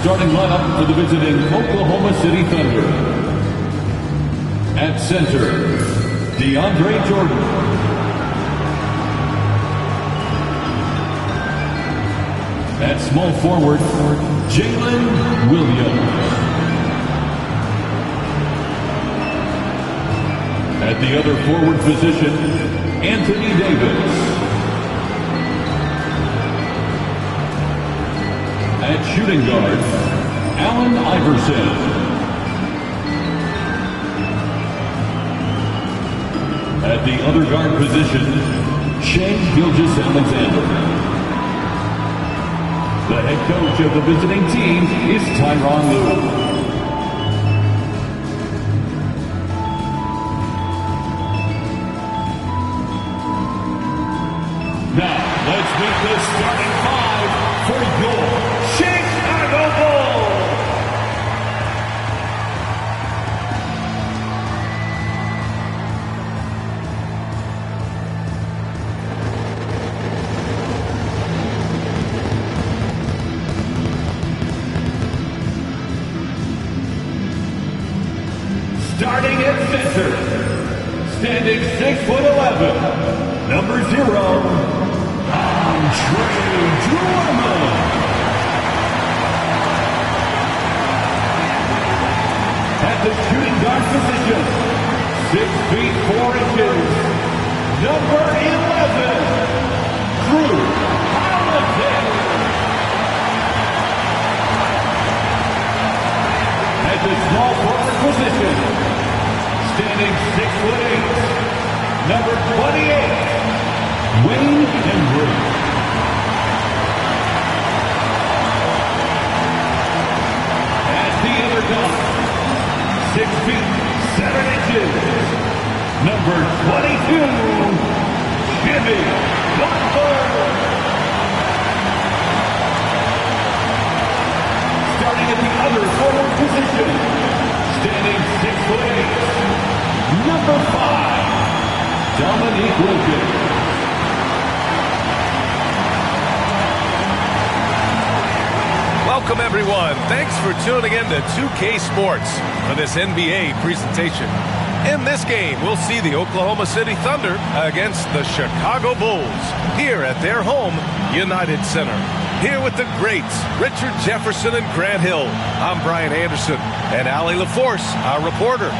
starting lineup for the visiting Oklahoma City Thunder. At center, DeAndre Jordan. At small forward, Jalen Williams. At the other forward position, Anthony Davis. At shooting guard, Allen Iverson. At the other guard position, Shai Gilgeous-Alexander. The head coach of the visiting team is Tyronn Lue. Now, let's meet the starting five for your Chicago Bulls. Starting at center, standing 6'11", number 0. At the shooting guard position, 6 feet 4 inches, number 11, Drew Holiday. At the small forward position, standing 6'8", number 28, Wayne Hendricks. Guard, 6 feet 7 inches, number 22, Jimmy Butler. Starting at the other forward position, standing 6'8", number 5, Dominique Wilkins. Welcome, everyone. Thanks for tuning in to 2K Sports for this NBA presentation. In this game, we'll see the Oklahoma City Thunder against the Chicago Bulls here at their home, United Center. Here with the greats, Richard Jefferson and Grant Hill. I'm Brian Anderson, and Allie LaForce, our reporter.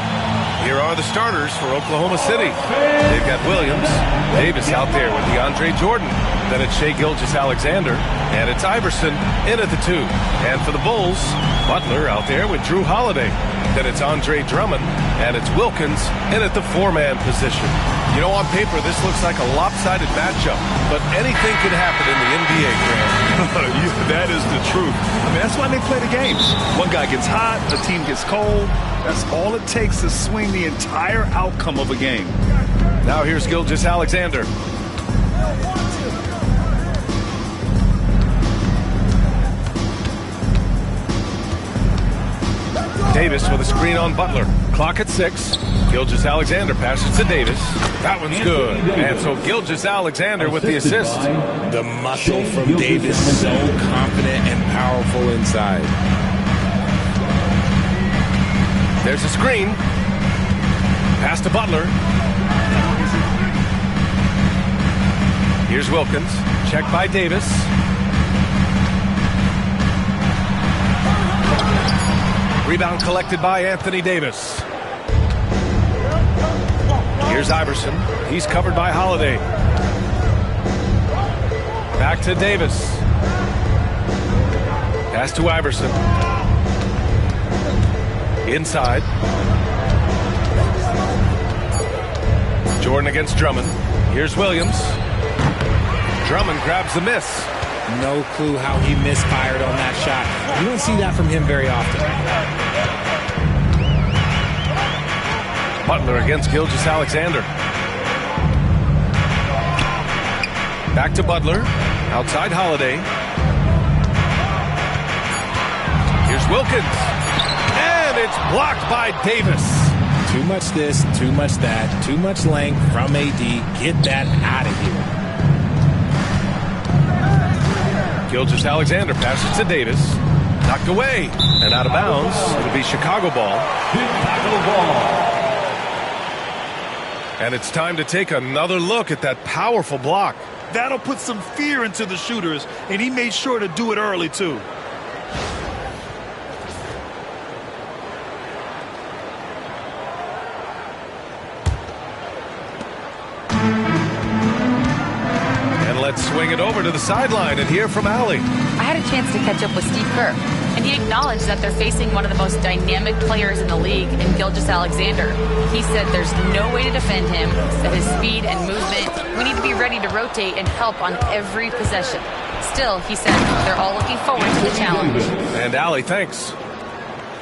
Here are the starters for Oklahoma City. They've got Williams, Davis out there with DeAndre Jordan. Then it's Shai Gilgeous-Alexander, and it's Iverson in at the 2. And for the Bulls, Butler out there with Drew Holiday. Then it's Andre Drummond, and it's Wilkins in at the 4-man position. You know, on paper, this looks like a lopsided matchup, but anything can happen in the NBA, Grant. That is the truth. I mean, that's why they play the games. One guy gets hot, the team gets cold. That's all it takes to swing the entire outcome of a game. Now here's Gilgeous-Alexander. Davis with a screen on Butler. Clock at 6. Gilgeous-Alexander passes to Davis. That one's good. And so Gilgeous-Alexander with the assist. The muscle from Davis, so confident and powerful inside. There's a screen. Pass to Butler. Here's Wilkins. Check by Davis. Rebound collected by Anthony Davis. Here's Iverson. He's covered by Holiday. Back to Davis. Pass to Iverson. Inside. Jordan against Drummond. Here's Williams. Drummond grabs the miss. No clue how he misfired on that shot. You don't see that from him very often. Butler against Gilgeous-Alexander. Back to Butler. Outside Holiday. Here's Wilkins. And it's blocked by Davis. Too much this, too much that, too much length from AD. Get that out of here. Gilgeous-Alexander passes to Davis. Knocked away and out of bounds. It'll be Chicago ball. Chicago ball. And it's time to take another look at that powerful block. That'll put some fear into the shooters, and he made sure to do it early, too. And let's swing it over to the sideline and hear from Allie. I had a chance to catch up with Steve Kerr, and he acknowledged that they're facing one of the most dynamic players in the league in Gilgeous-Alexander. He said there's no way to defend him, that his speed and movement, we need to be ready to rotate and help on every possession. Still, he said they're all looking forward to the challenge. And Allie, thanks.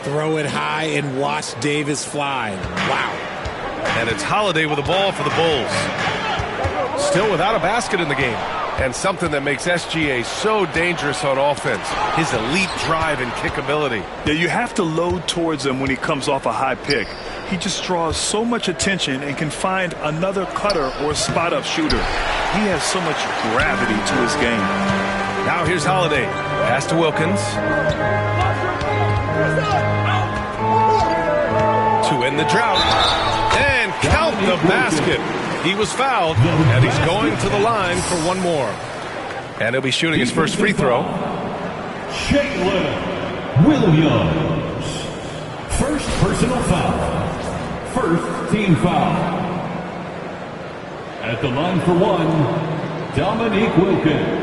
Throw it high and watch Davis fly. Wow. And it's Holiday with the ball for the Bulls. Still without a basket in the game. And something that makes SGA so dangerous on offense, his elite drive and kickability. Yeah, you have to load towards him when he comes off a high pick. He just draws so much attention and can find another cutter or spot-up shooter. He has so much gravity to his game. Now here's Holiday. Pass to Wilkins. To end the drought. And count the basket. He was fouled, and he's going to the line for one more. And he'll be shooting his first free throw. Jalen Williams. First personal foul. First team foul. At the line for one, Dominique Wilkins.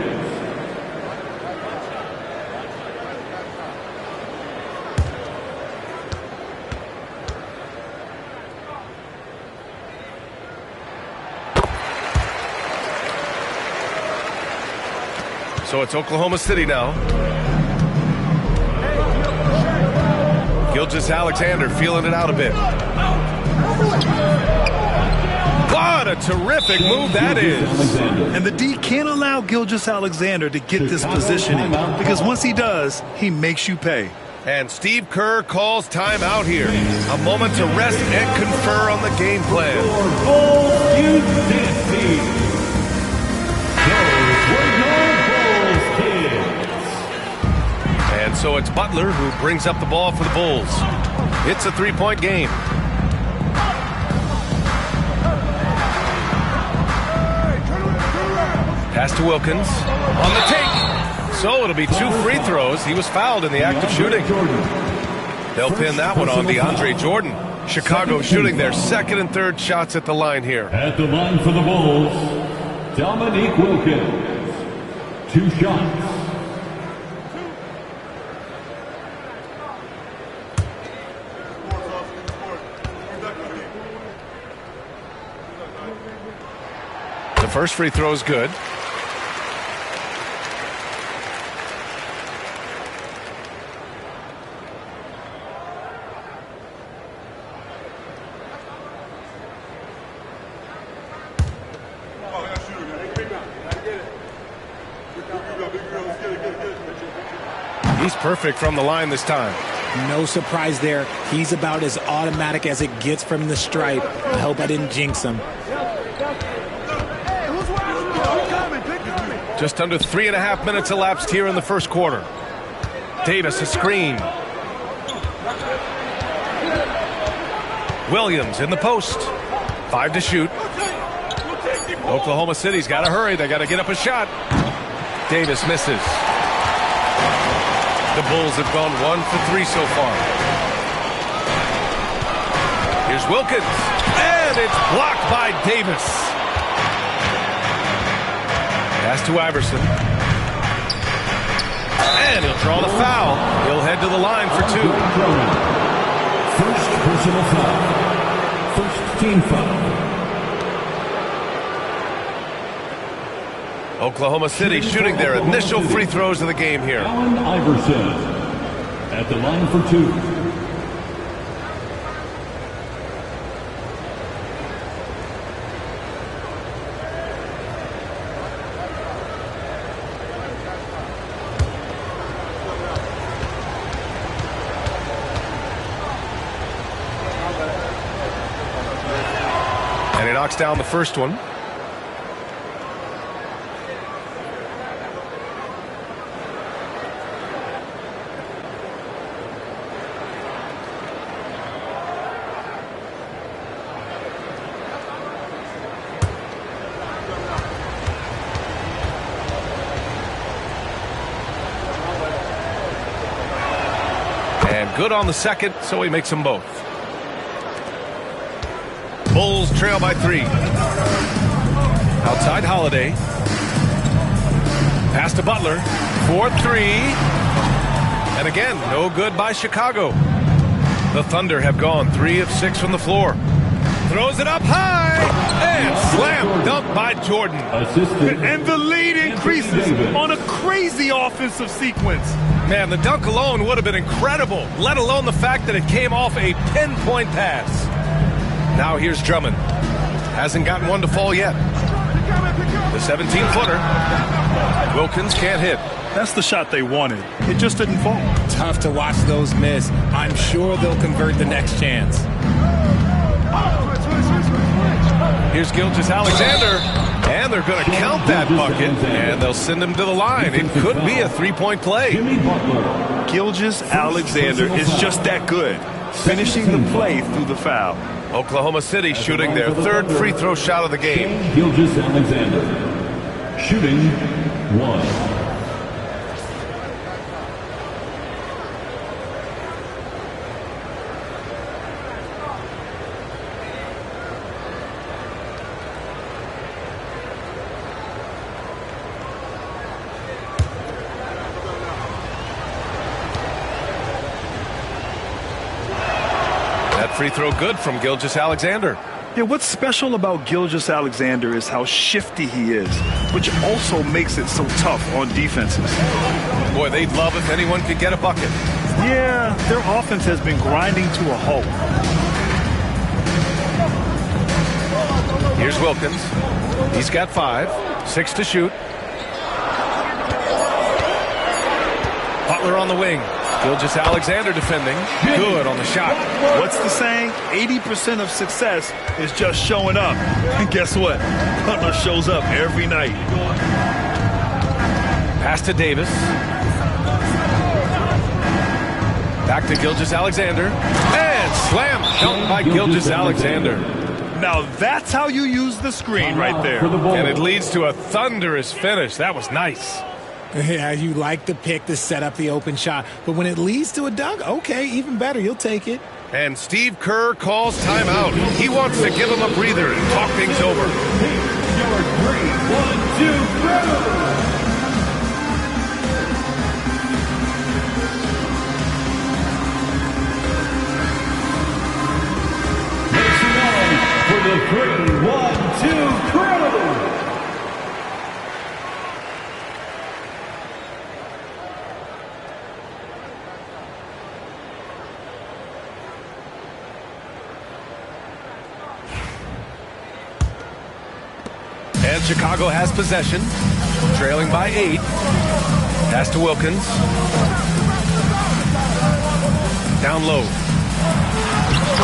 So it's Oklahoma City now. Gilgeous-Alexander feeling it out a bit. What a terrific move that is. And the D can't allow Gilgeous-Alexander to get this positioning, because once he does, he makes you pay. And Steve Kerr calls timeout here. A moment to rest and confer on the game plan. And so it's Butler who brings up the ball for the Bulls. It's a three-point game. Pass to Wilkins. On the take. So it'll be two free throws. He was fouled in the act of shooting. They'll pin that one on DeAndre Jordan. Chicago shooting their second and third shots at the line here. At the line for the Bulls, Dominique Wilkins. Two shots. The first free throw is good. He's perfect from the line this time. No surprise there. He's about as automatic as it gets from the stripe. I hope I didn't jinx him. Just under 3.5 minutes elapsed here in the first quarter. Davis a screen. Williams in the post. 5 to shoot. Oklahoma City's got to hurry. They got to get up a shot. Davis misses. The Bulls have gone 1 for 3 so far. Here's Wilkins. And it's blocked by Davis. Pass to Iverson. And he'll draw the foul. He'll head to the line for 2. First personal foul. First team foul. Oklahoma City shooting their initial free throws of the game here. Allen Iverson at the line for 2. And he knocks down the first one. good on the second, so he makes them both. Bulls trail by 3. Outside Holiday. Pass to Butler. 4-3. And again, no good by Chicago. The Thunder have gone 3 of 6 from the floor. Throws it up high. And slam dunk by Jordan. And the lead increases on a crazy offensive sequence. Man, the dunk alone would have been incredible, let alone the fact that it came off a pinpoint pass. Now here's Drummond. Hasn't gotten one to fall yet. The 17-footer. Wilkins can't hit. That's the shot they wanted. It just didn't fall. Tough to watch those miss. I'm sure they'll convert the next chance. Here's Gilgeous-Alexander, and they're going to count that bucket, and they'll send him to the line. It could be a three-point play. Gilgeous-Alexander is just that good, finishing the play through the foul. Oklahoma City shooting their third free throw shot of the game. Gilgeous-Alexander shooting 1. Free throw good from Gilgeous-Alexander. Yeah, what's special about Gilgeous-Alexander is how shifty he is, which also makes it so tough on defenses. Boy, they'd love if anyone could get a bucket. Yeah, their offense has been grinding to a halt. Here's Wilkins. He's got 5, 6 to shoot. Butler on the wing. Gilgeous-Alexander defending. Good on the shot. What's the saying? 80% of success is just showing up. And guess what? Butler shows up every night. Pass to Davis. Back to Gilgeous-Alexander. And slam dunk by Gilgeous-Alexander. Now that's how you use the screen right there. And it leads to a thunderous finish. That was nice. Yeah, you like the pick to set up the open shot. But when it leads to a dunk, okay, even better. You'll take it. And Steve Kerr calls timeout. He wants to give him a breather and talk things over. Your 3-1-2 crew. For the 3-1-2 crew. And Chicago has possession, trailing by 8. Pass to Wilkins. Down low.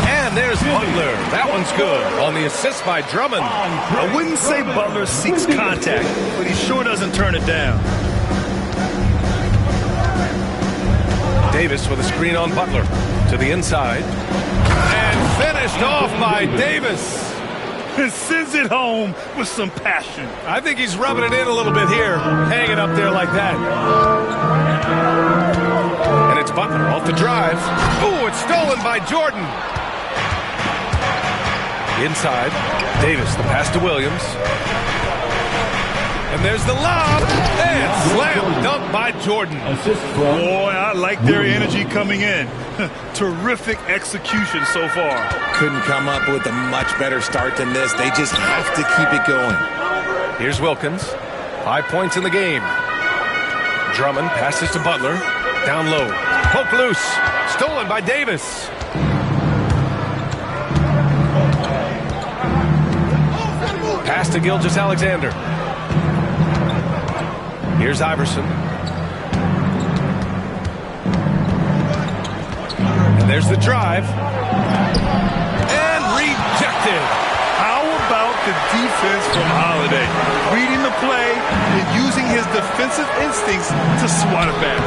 And there's Butler. That one's good on the assist by Drummond. I wouldn't say Butler seeks contact, but he sure doesn't turn it down. Davis with a screen on Butler to the inside. And finished off by Davis. And sends it home with some passion. I think he's rubbing it in a little bit here, hanging up there like that. And it's Butler off the drive. Ooh, it's stolen by Jordan. Inside, Davis, the pass to Williams. And there's the lob. And slam dunk by Jordan. Boy, I like their energy coming in. Terrific execution so far. Couldn't come up with a much better start than this. They just have to keep it going. Here's Wilkins. 5 points in the game. Drummond passes to Butler. Down low. Poke loose. Stolen by Davis. Pass to Gilgeous-Alexander. Here's Iverson. And there's the drive. And rejected. How about the defense from Holiday? Reading the play and using his defensive instincts to swat it back.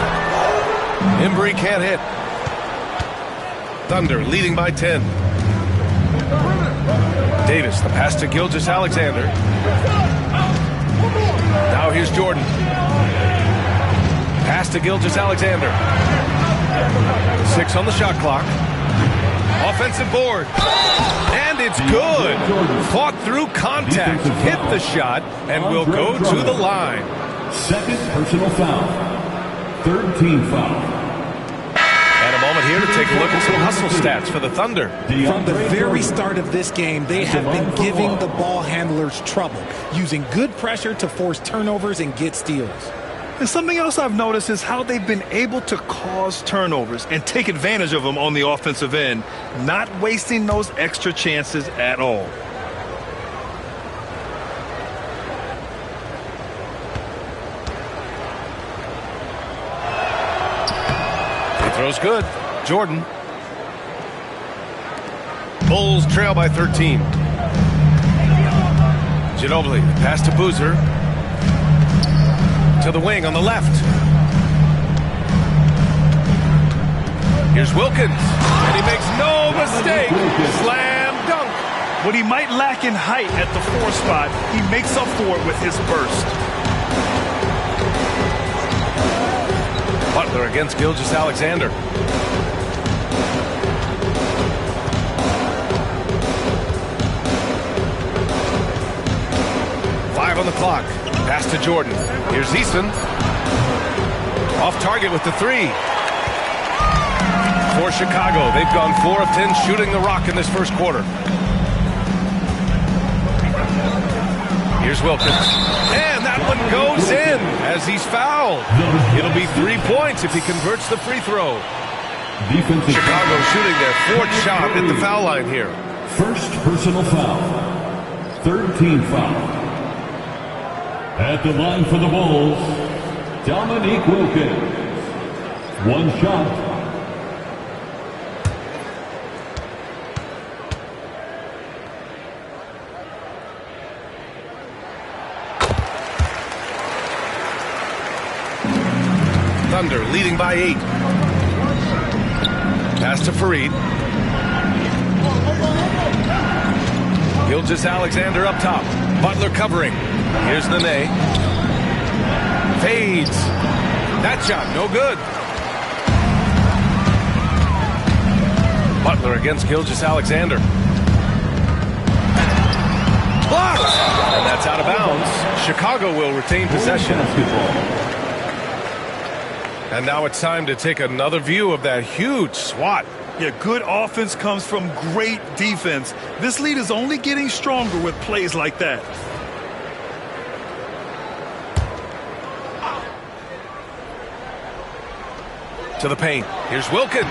Embry can't hit. Thunder leading by 10. Davis, the pass to Gilgeous-Alexander. Now here's Jordan. Pass to Gilgeous-Alexander. 6 on the shot clock. Offensive board. And it's good. Fought through contact. Hit the shot and will go to the line. Second personal foul. Third team foul. And a moment here to take a look at some hustle stats for the Thunder. From the very start of this game, they have been giving the ball handlers trouble, using good pressure to force turnovers and get steals. And something else I've noticed is how they've been able to cause turnovers and take advantage of them on the offensive end, not wasting those extra chances at all. Free throw's good. Jordan. Bulls trail by 13. Ginobili, pass to Boozer. To the wing on the left. Here's Wilkins, and he makes no mistake. Slam dunk. What he might lack in height at the 4 spot, he makes up for it with his burst. Butler against Gilgeous-Alexander. On the clock. Pass to Jordan. Here's Eason. Off target with the 3. For Chicago, they've gone 4 of 10 shooting the rock in this first quarter. Here's Wilkins. And that one goes in as he's fouled. It'll be 3 points if he converts the free throw. Chicago shooting their 4th shot at the foul line here. First personal foul. Third team foul. At the line for the Bulls, Dominique Wilkins. 1 shot. Thunder leading by 8. Pass to Fareed. Gilgeous-Alexander up top. Butler covering. Here's Nenê. Fades. That shot, no good. Butler against Gilgeous-Alexander. Blocked! And that's out of bounds. Chicago will retain possession. And now it's time to take another view of that huge swat. Yeah, good offense comes from great defense. This lead is only getting stronger with plays like that. To the paint. Here's Wilkins.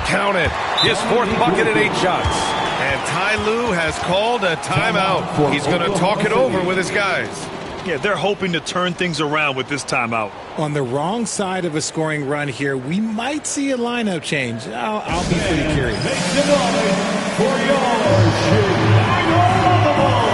Count it. His 4th bucket at 8 shots. And Ty Lue has called a timeout. He's going to talk it over with his guys. Yeah, they're hoping to turn things around with this timeout. On the wrong side of a scoring run here, we might see a lineup change. I'll be pretty curious. Make some noise for your Chicago Bulls.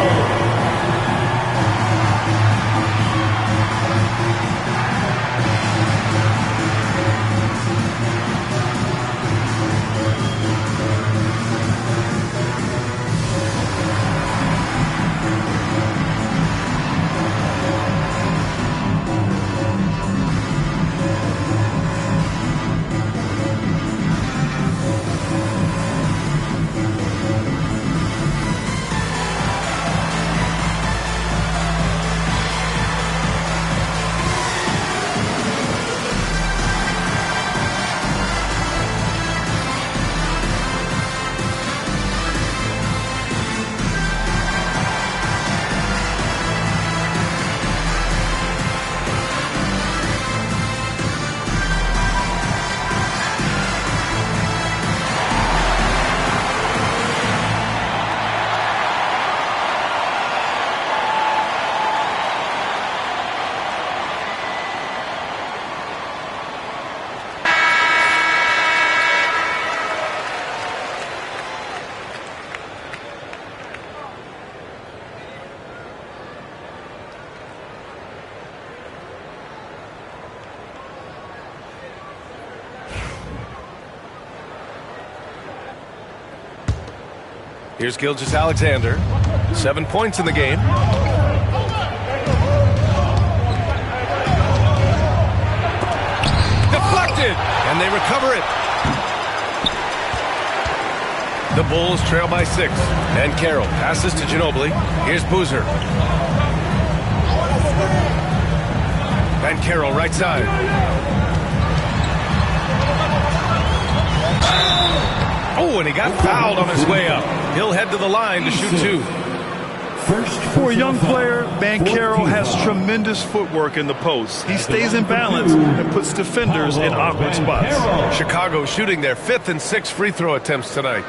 Here's Gilgeous-Alexander. 7 points in the game. Deflected, and they recover it. The Bulls trail by 6. And Carroll passes to Ginobili. Here's Boozer. And Carroll right side. Oh, and he got fouled on his way up. He'll head to the line to shoot 2. For a young player, Banchero has tremendous footwork in the post. He stays in balance and puts defenders in awkward spots. Chicago shooting their 5th and 6th free throw attempts tonight.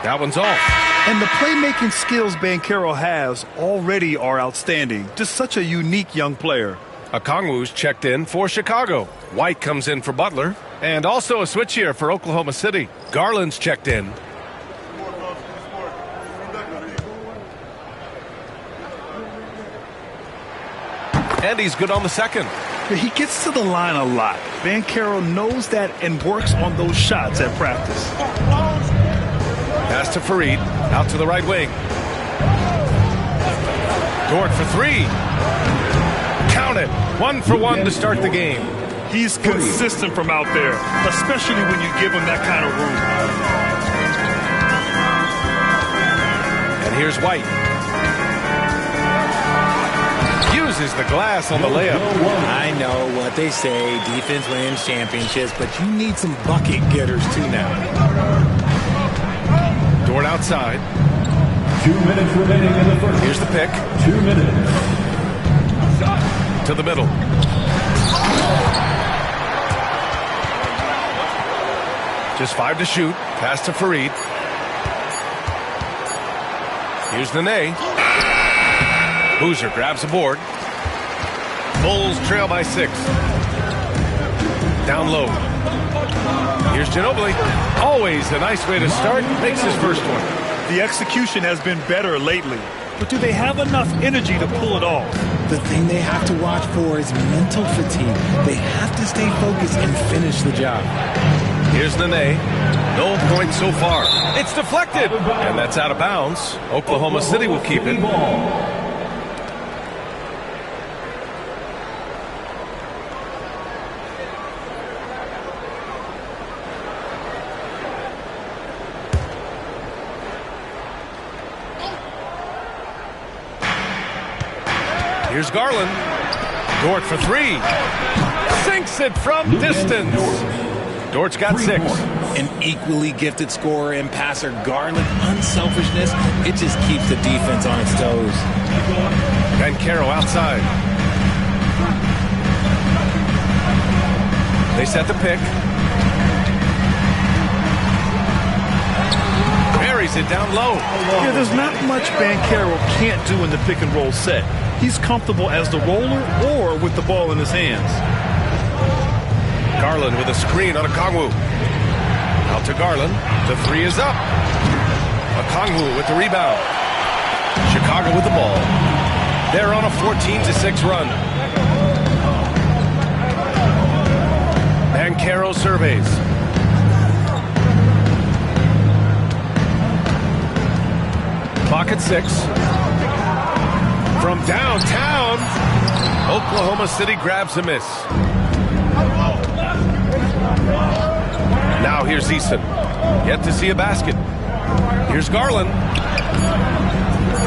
That one's off. And the playmaking skills Banchero has already are outstanding. Just such a unique young player. Okongwu's checked in for Chicago. White comes in for Butler. And also a switch here for Oklahoma City. Garland's checked in. And he's good on the second. He gets to the line a lot. Banchero knows that and works on those shots at practice. Pass to Fareed, out to the right wing. Dort for 3. Count it. 1 for 1 to start the game. He's consistent from out there, especially when you give him that kind of room. And here's White. Uses the glass on the layup. I know what they say, defense wins championships, but you need some bucket getters too now. Dort outside. 2 minutes remaining in the first. Here's the pick. 2 minutes. To the middle. Just 5 to shoot. Pass to Fareed. Here's Nenê. Boozer grabs a board. Bulls trail by 6. Down low. Here's Ginobili. Always a nice way to start. Makes his first one. The execution has been better lately, but do they have enough energy to pull it off? The thing they have to watch for is mental fatigue. They have to stay focused and finish the job. Here's Nenê. No points so far. It's deflected. And that's out of bounds. Oklahoma City will keep it. Here's Garland. Dort for 3. Sinks it from distance. Dort's got 6. An equally gifted scorer and passer, Garland, unselfishness, it just keeps the defense on its toes. Banchero outside. They set the pick. Buries it down low. Yeah, there's not much Banchero can't do in the pick and roll set. He's comfortable as the roller or with the ball in his hands. Garland with a screen on Okongwu. Out to Garland. The 3 is up. Okongwu with the rebound. Chicago with the ball. They're on a 14-6 run. Banchero surveys. Clock at 6. From downtown, Oklahoma City grabs a miss. Now here's Eason. Yet to see a basket. Here's Garland.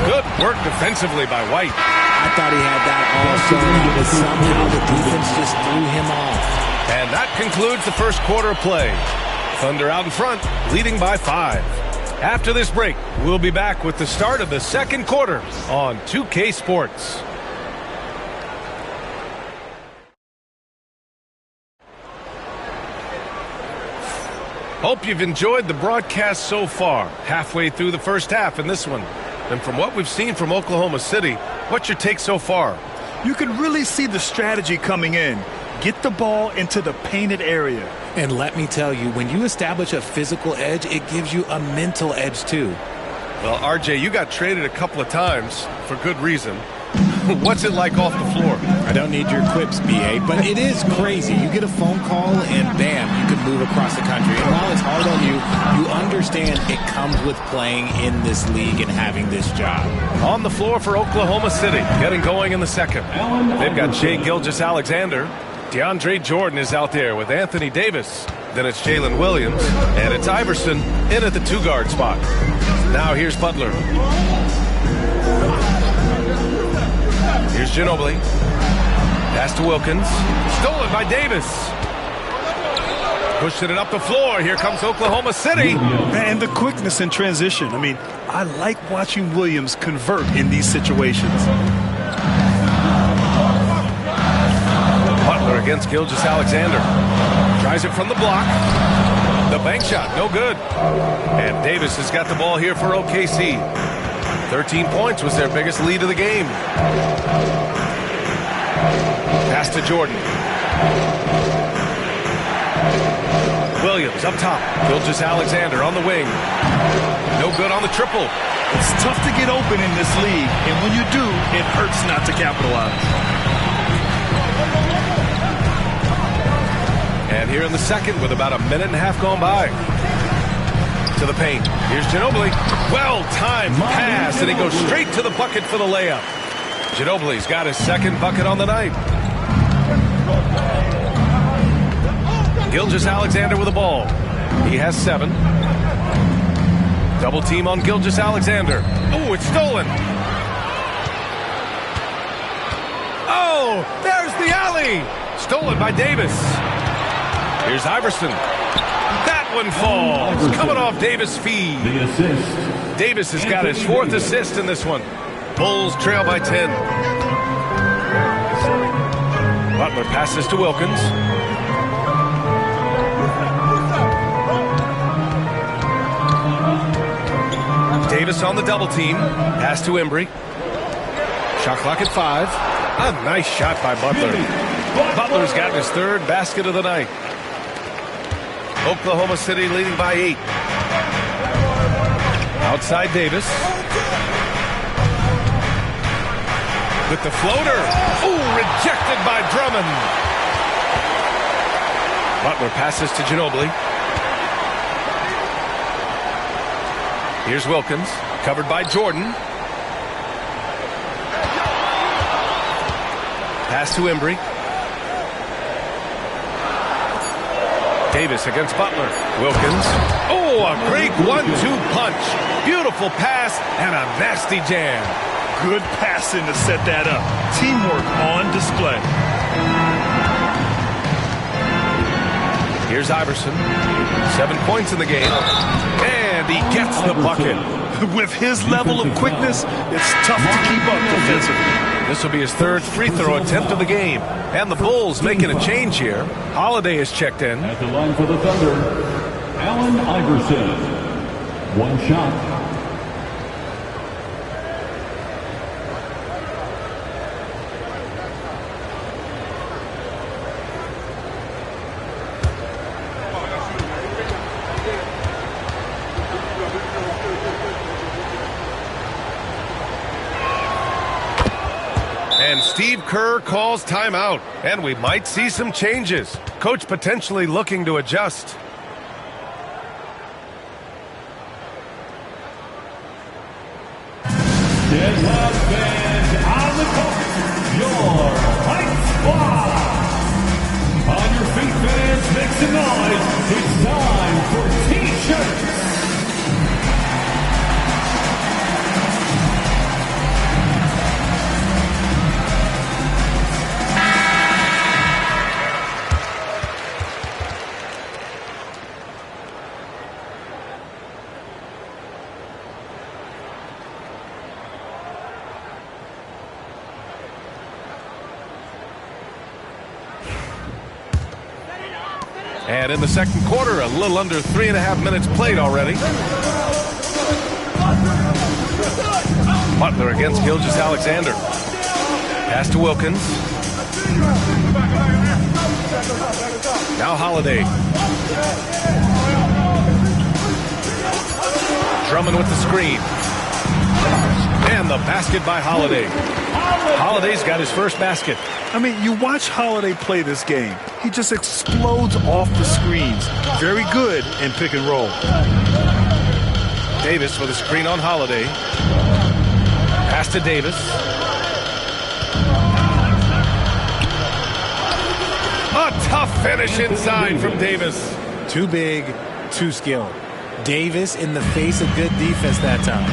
Good work defensively by White. I thought he had that all season, but somehow the defense just threw him off. And that concludes the first quarter of play. Thunder out in front, leading by 5. After this break, we'll be back with the start of the second quarter on 2K Sports. Hope you've enjoyed the broadcast so far. Halfway through the first half in this one. And from what we've seen from Oklahoma City, what's your take so far? You can really see the strategy coming in. Get the ball into the painted area. And let me tell you, when you establish a physical edge, it gives you a mental edge too. Well, RJ, you got traded a couple of times for good reason. What's it like off the floor? I don't need your quips, BA, but it is crazy. You get a phone call and bam, you can move across the country. And while it's hard on you, you understand it comes with playing in this league and having this job. On the floor for Oklahoma City, getting going in the second. They've got Shai Gilgeous-Alexander. DeAndre Jordan is out there with Anthony Davis. Then it's Jalen Williams. And it's Iverson in at the 2-guard spot. Now here's Butler. Here's Ginobili. Pass to Wilkins. Stolen by Davis. Pushing it up the floor. Here comes Oklahoma City. And the quickness in transition. I mean, I like watching Williams convert in these situations. Butler against Gilgeous-Alexander. Tries it from the block. The bank shot, no good. And Davis has got the ball here for OKC. 13 points was their biggest lead of the game. Pass to Jordan. Williams up top. Gilgeous-Alexander on the wing. No good on the triple. It's tough to get open in this league, and when you do, it hurts not to capitalize. And here in the second with about a minute and a half gone by. To the paint. Here's Ginobili. Well-timed pass, and he goes straight to the bucket for the layup. Ginobili's got his second bucket on the night. Gilgeous-Alexander with the ball. He has 7. Double team on Gilgeous-Alexander. Oh, it's stolen. Oh, there's the alley. Stolen by Davis. Here's Iverson. That one falls. Coming off Davis' feed. The assist. Davis has got his 4th assist in this one. Bulls trail by 10. Butler passes to Wilkins. Davis on the double team. Pass to Embry. Shot clock at 5. A nice shot by Butler. Butler's got his 3rd basket of the night. Oklahoma City leading by 8. Outside Davis. With the floater. Ooh, rejected by Drummond. Butler passes to Ginobili. Here's Wilkins. Covered by Jordan. Pass to Embry. Davis against Butler. Wilkins. Oh, a great 1-2 punch. Beautiful pass and a nasty jam. Good passing to set that up. Teamwork on display. Here's Iverson. 7 points in the game. And he gets the bucket. With his level of quickness, it's tough to keep up defensively. This will be his 3rd free throw attempt of the game. And the Bulls making a change here. Holiday is checked in. At the line for the Thunder, Allen Iverson. 1 shot. And Steve Kerr calls timeout. And we might see some changes. Coach potentially looking to adjust. Dead last band on the court. Your Fight Squad. On your feet, fans, make some noise. It's time for T-shirts. And in the second quarter, a little under 3.5 minutes played already. Butler against Gilgeous-Alexander. Pass to Wilkins. Now Holiday. Drummond with the screen. And the basket by Holiday. Holiday's got his first basket. I mean, you watch Holiday play this game. He just explodes off the screens. Very good in pick and roll. Davis with a screen on Holiday. Pass to Davis. A tough finish inside from Davis. Too big, too skilled. Davis in the face of good defense that time.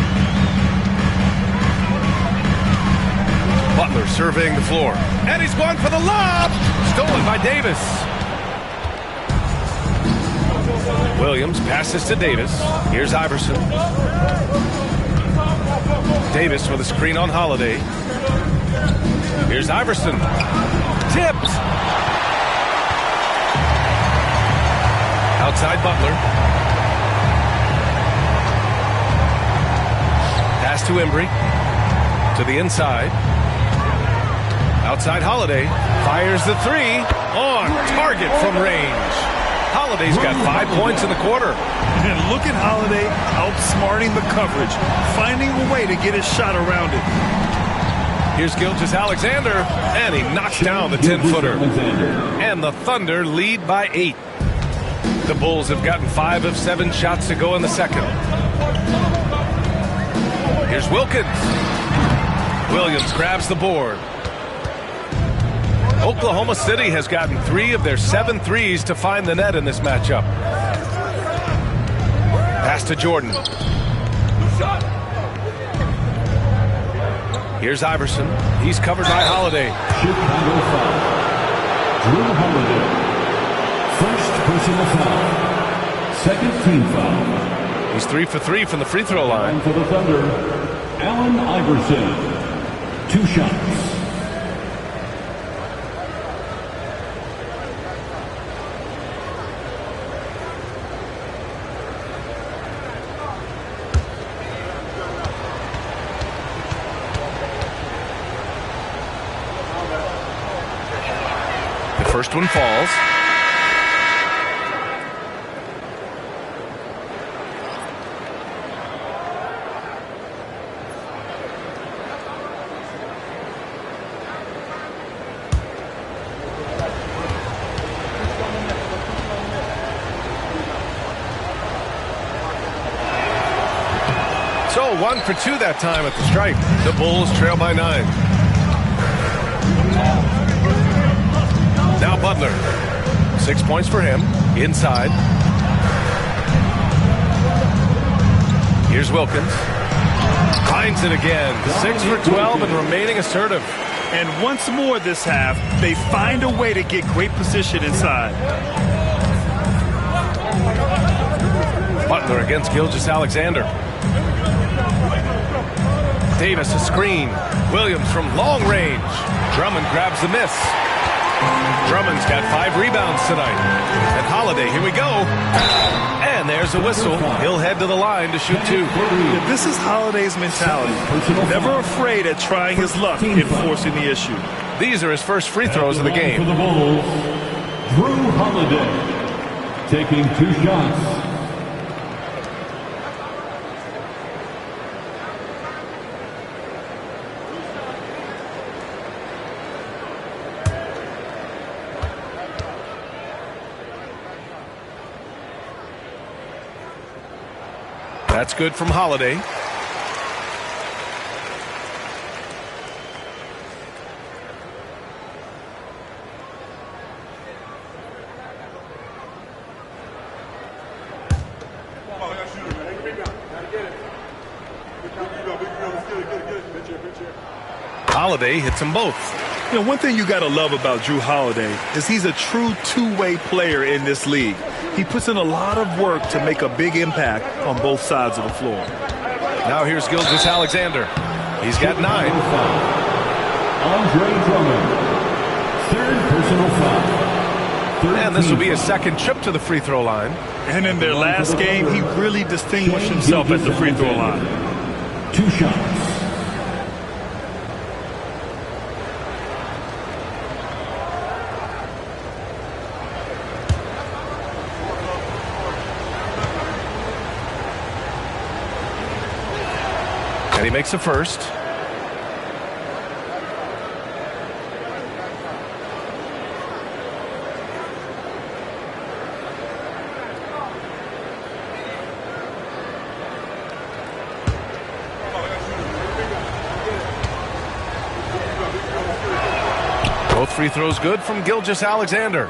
Butler surveying the floor. And he's going for the lob. Stolen by Davis. Williams passes to Davis. Here's Iverson. Davis with a screen on Holiday. Here's Iverson. Tipped. Outside Butler. Pass to Embry. To the inside. Outside Holiday. Fires the three. On target from range. Holiday's got 5 points in the quarter. And look at Holiday outsmarting the coverage, finding a way to get his shot around it. Here's Gilgeous-Alexander, and he knocks down the 10-footer. And the Thunder lead by 8. The Bulls have gotten 5 of 7 shots to go in the second. Here's Wilkins. Williams grabs the board. Oklahoma City has gotten 3 of their 7 threes to find the net in this matchup. Pass to Jordan. Here's Iverson. He's covered by Holiday. Chicago foul. Drew Holiday. First personal foul. Second team foul. He's 3 for 3 from the free throw line. And for the Thunder, Allen Iverson. 2 shots. First one falls. So 1 for 2 that time at the stripe. The Bulls trail by 9. Now Butler. 6 points for him. Inside. Here's Wilkins. Finds it again. 6 for 12 and remaining assertive. And once more this half, they find a way to get great position inside. Butler against Gilgeous-Alexander. Davis a screen. Williams from long range. Drummond grabs the miss. Drummond's got 5 rebounds tonight. And Holiday, here we go. And there's a whistle. He'll head to the line to shoot 2. This is Holiday's mentality. Never afraid at trying his luck in forcing the issue. These are his first free throws of the game. For the Bulls, Drew Holiday taking 2 shots. That's good from Holiday. Holiday hits them both. You know, one thing you got to love about Drew Holiday is he's a true two-way player in this league. He puts in a lot of work to make a big impact on both sides of the floor. Now here's Gilgeous-Alexander. He's got 9. Andre Drummond, 3rd personal foul. And this will be his second trip to the free throw line. And in their last game, he really distinguished himself at the free throw line. 2 shots. And he makes a first. Both free throws good from Gilgeous-Alexander.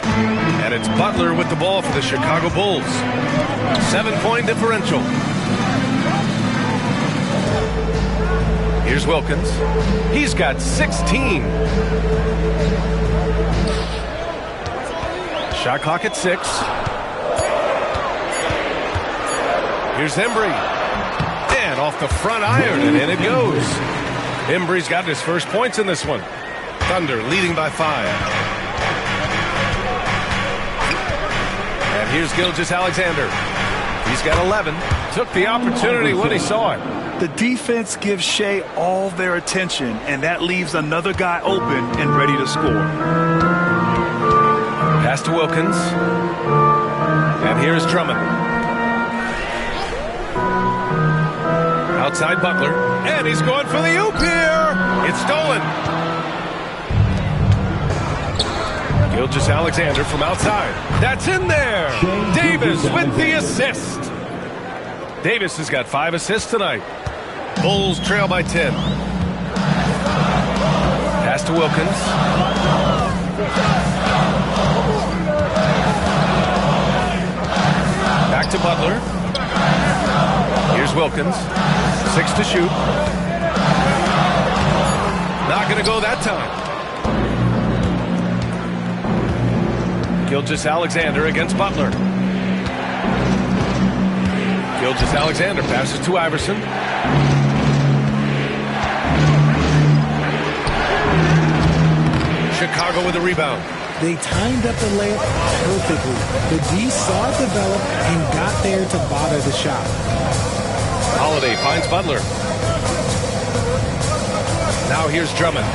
And it's Butler with the ball for the Chicago Bulls. 7-point differential. Here's Wilkins. He's got 16. Shot clock at 6. Here's Embry. And off the front iron, and in it goes. Embry's got his first points in this one. Thunder leading by 5. And here's Gilgeous-Alexander. He's got 11. Took the opportunity when he saw it. The defense gives Shea all their attention, and that leaves another guy open and ready to score. Pass to Wilkins. And here's Drummond. Outside Butler. And he's going for the oop here. It's stolen. Gilgeous-Alexander from outside. That's in there. Davis with the assist. Davis has got 5 assists tonight. Bulls trail by 10. Pass to Wilkins. Back to Butler. Here's Wilkins. 6 to shoot. Not going to go that time. Gilgeous-Alexander against Butler. Gilgeous-Alexander passes to Iverson. Chicago with a rebound. They timed up the layup perfectly. The D saw it develop and got there to bother the shot. Holiday finds Butler. Now here's Drummond.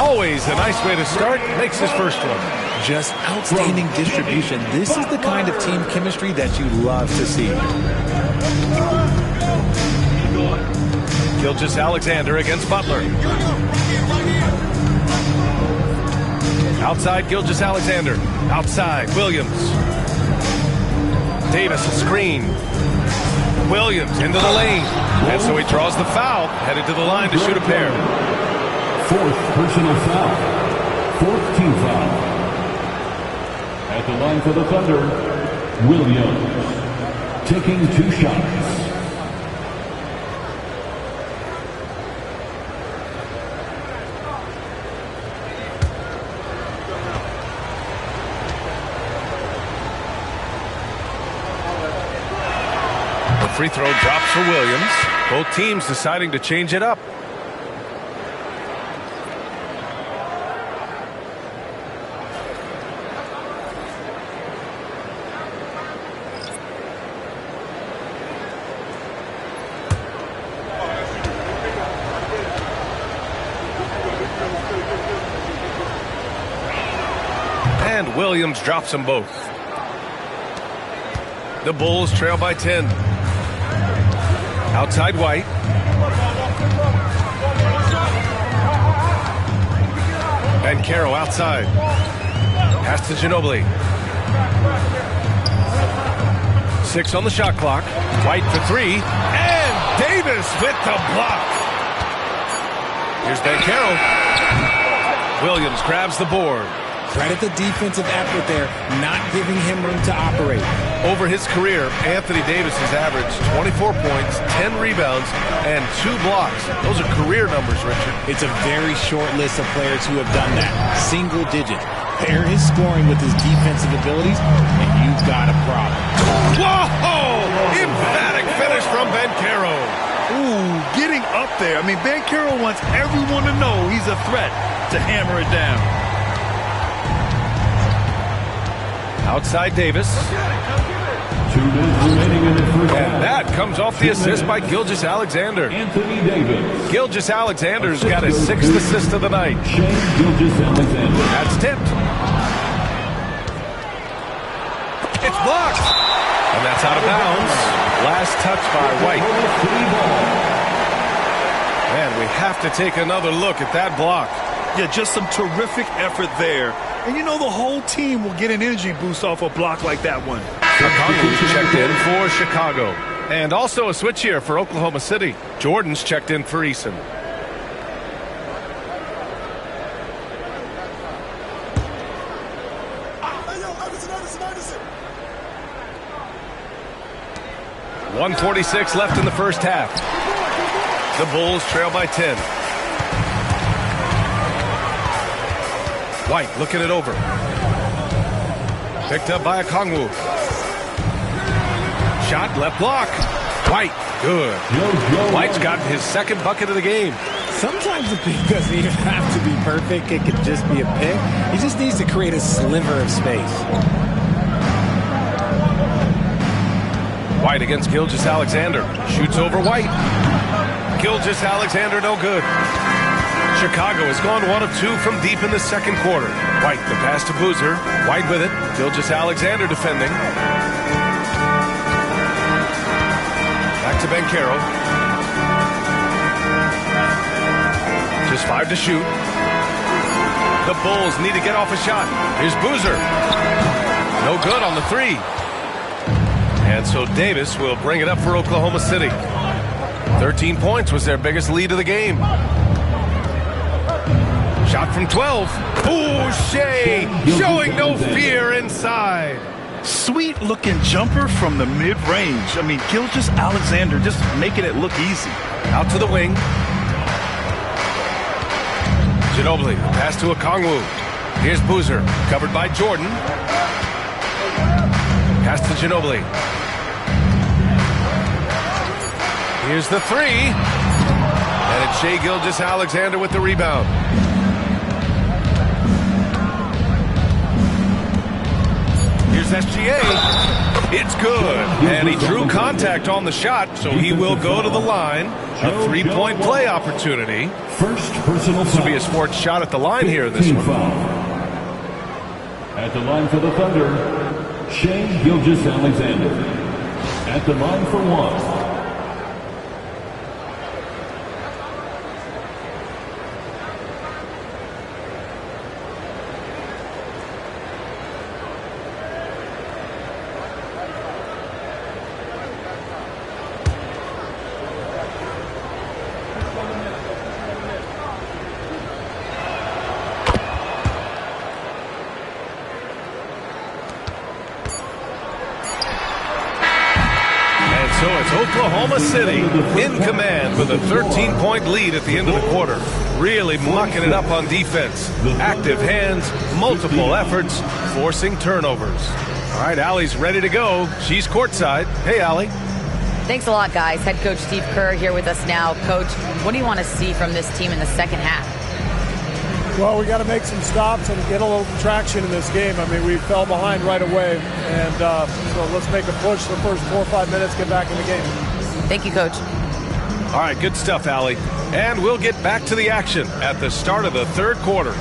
Always a nice way to start. Makes his first one. Just outstanding distribution. This is the kind of team chemistry that you love to see. Gilgeous-Alexander against Butler. Outside Gilgeous-Alexander. Outside Williams. Davis a screen. Williams into the lane. And so he draws the foul. Headed to the line to shoot a pair. 4th personal foul. 4th team foul. At the line for the Thunder, Williams. Taking 2 shots. Free throw drops for Williams. Both teams deciding to change it up. And Williams drops them both. The Bulls trail by 10. Outside White. And Caro outside. Pass to Ginobili. 6 on the shot clock. White for 3. And Davis with the block. Here's Caro. Williams grabs the board. Credit the defensive effort there, not giving him room to operate. Over his career, Anthony Davis has averaged 24 points, 10 rebounds, and 2 blocks. Those are career numbers, Richard. It's a very short list of players who have done that. Single digit. Pair his scoring with his defensive abilities, and you've got a problem. Whoa! Emphatic finish from Caro. Ooh, getting up there. I mean, Caro wants everyone to know he's a threat to hammer it down. Outside Davis. 2 minutes remaining in the first half. And that comes off the assist by Gilgeous-Alexander. Anthony Davis. Gilgeous-Alexander's got his 6th assist of the night. Shea Gilgeous-Alexander. That's tipped. It's blocked. And that's out of bounds. Last touch by White. And we have to take another look at that block. Yeah, just some terrific effort there. And you know the whole team will get an energy boost off a block like that one. Chicago checked in for Chicago. And also a switch here for Oklahoma City. Jordan's checked in for Eason. .146 left in the first half. The Bulls trail by 10. White looking it over. Picked up by Okongwu. Shot, left block. White, good. White's got his second bucket of the game. Sometimes the pick doesn't even have to be perfect. It could just be a pick. He just needs to create a sliver of space. White against Gilgeous-Alexander. Shoots over White. Gilgeous-Alexander no good. Chicago has gone 1 of 2 from deep in the second quarter. White, the pass to Boozer. White with it. Gilgeous-Alexander defending. Back to Banchero. Just 5 to shoot. The Bulls need to get off a shot. Here's Boozer. No good on the 3. And so Davis will bring it up for Oklahoma City. 13 points was their biggest lead of the game. Shot from 12. Ooh, Shea showing no fear inside. Sweet looking jumper from the mid-range. I mean, Gilgeous-Alexander just making it look easy. Out to the wing. Ginobili, pass to Okongwu. Here's Boozer, covered by Jordan. Pass to Ginobili. Here's the 3. And it's Shai Gilgeous-Alexander with the rebound. Here's SGA. It's good. And he drew contact on the shot, so he will go to the line. A 3-point play opportunity. First personal This will be his 4th shot at the line here in this one. At the line for the Thunder, Shai Gilgeous-Alexander. At the line for 1. So it's Oklahoma City in command with a 13-point lead at the end of the quarter. Really mucking it up on defense. Active hands, multiple efforts, forcing turnovers. All right, Allie's ready to go. She's courtside. Hey, Allie. Thanks a lot, guys. Head coach Steve Kerr here with us now. Coach, what do you want to see from this team in the second half? Well, we got to make some stops and get a little traction in this game. I mean, we fell behind right away, and so let's make a push the first 4 or 5 minutes, get back in the game. Thank you, Coach. All right, good stuff, Allie. And we'll get back to the action at the start of the third quarter.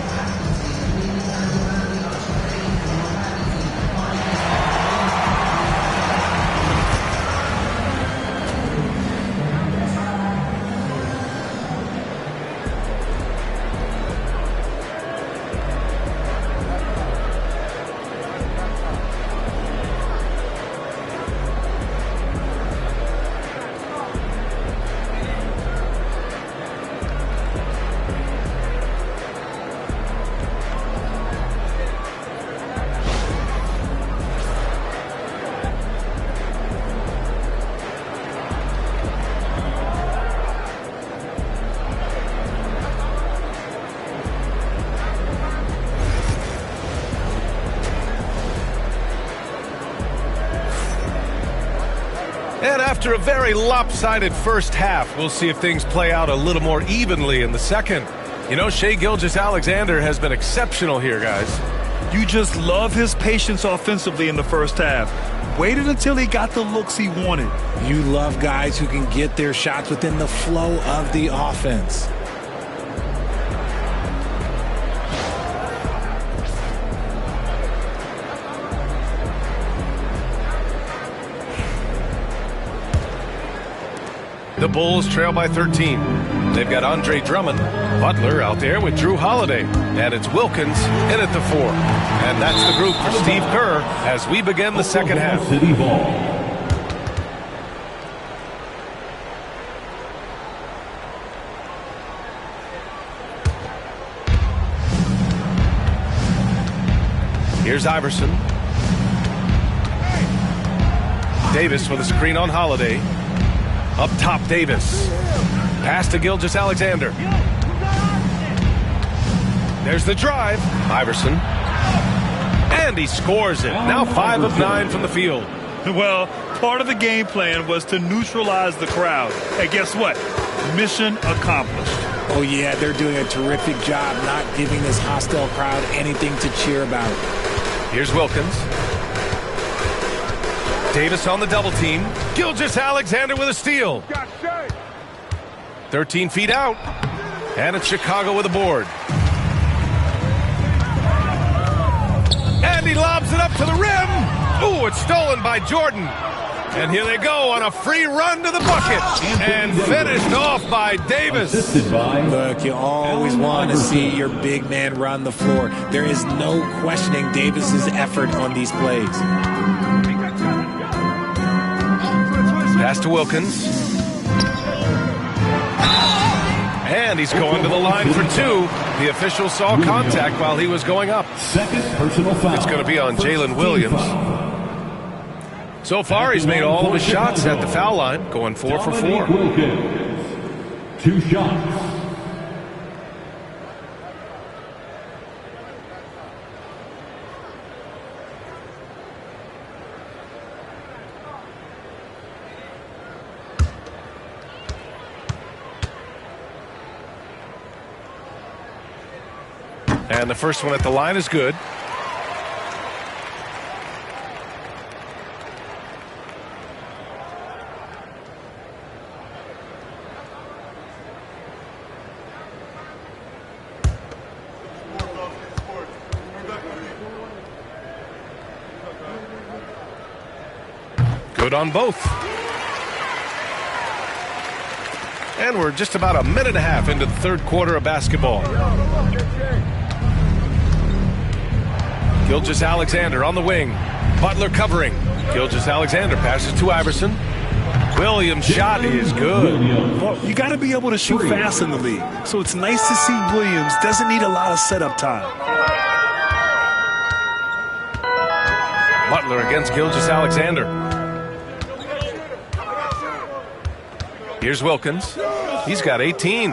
And after a very lopsided first half, we'll see if things play out a little more evenly in the second. You know, Shai Gilgeous-Alexander has been exceptional here, guys. You just love his patience offensively in the first half. Waited until he got the looks he wanted. You love guys who can get their shots within the flow of the offense. The Bulls trail by 13. They've got Andre Drummond, Butler out there with Drew Holiday, and it's Wilkins in at the 4. And that's the group for Steve Kerr as we begin the second half. City ball. Here's Iverson. Davis with a screen on Holiday. Up top, Davis. Pass to Gilgeous-Alexander. There's the drive. Iverson. And he scores it. Now 5 of 9 from the field. Well, part of the game plan was to neutralize the crowd. And guess what? Mission accomplished. Oh, yeah, they're doing a terrific job not giving this hostile crowd anything to cheer about. Here's Wilkins. Davis on the double team. Gilgeous-Alexander with a steal. 13 feet out. And it's Chicago with a board. And he lobs it up to the rim. Ooh, it's stolen by Jordan. And here they go on a free run to the bucket. And finished off by Davis. Look, you always want to see your big man run the floor. There is no questioning Davis's effort on these plays. Pass to Wilkins. And he's going to the line for 2. The official saw contact while he was going up. Second personal foul. It's going to be on Jalen Williams. So far, he's made all of his shots at the foul line, going 4 for 4. Wilkins, 2 shots. And the first one at the line is good. Good on both. And we're just about a minute and a half into the third quarter of basketball. Gilgeous-Alexander on the wing. Butler covering. Gilgeous-Alexander passes to Iverson. Williams' shot is good. Well, you got to be able to shoot fast in the league. So it's nice to see Williams doesn't need a lot of setup time. Butler against Gilgeous-Alexander. Here's Wilkins. He's got 18.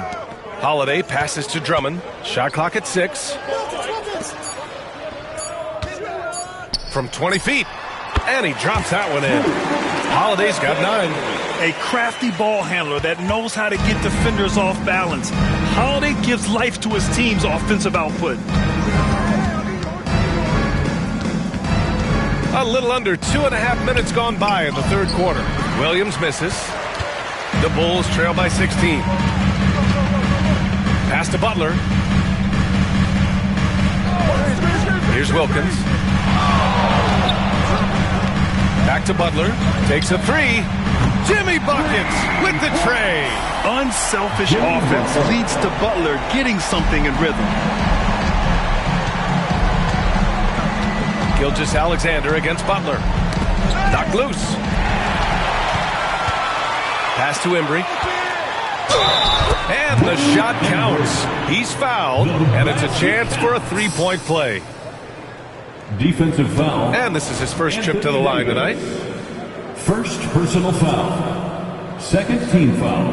Holiday passes to Drummond. Shot clock at 6. From 20 feet. And he drops that one in. Holiday's got 9. A crafty ball handler that knows how to get defenders off balance. Holiday gives life to his team's offensive output. A little under 2.5 minutes gone by in the third quarter. Williams misses. The Bulls trail by 16. Pass to Butler. Here's Wilkins. Back to Butler. Takes a 3. Jimmy buckets with the tray. Unselfish offense leads to Butler getting something in rhythm. Gilgeous-Alexander against Butler. Knocked loose. Pass to Embry. And the shot counts. He's fouled, and it's a chance for a 3-point play. Defensive foul. And this is his first trip to the line tonight. First personal foul. Second team foul.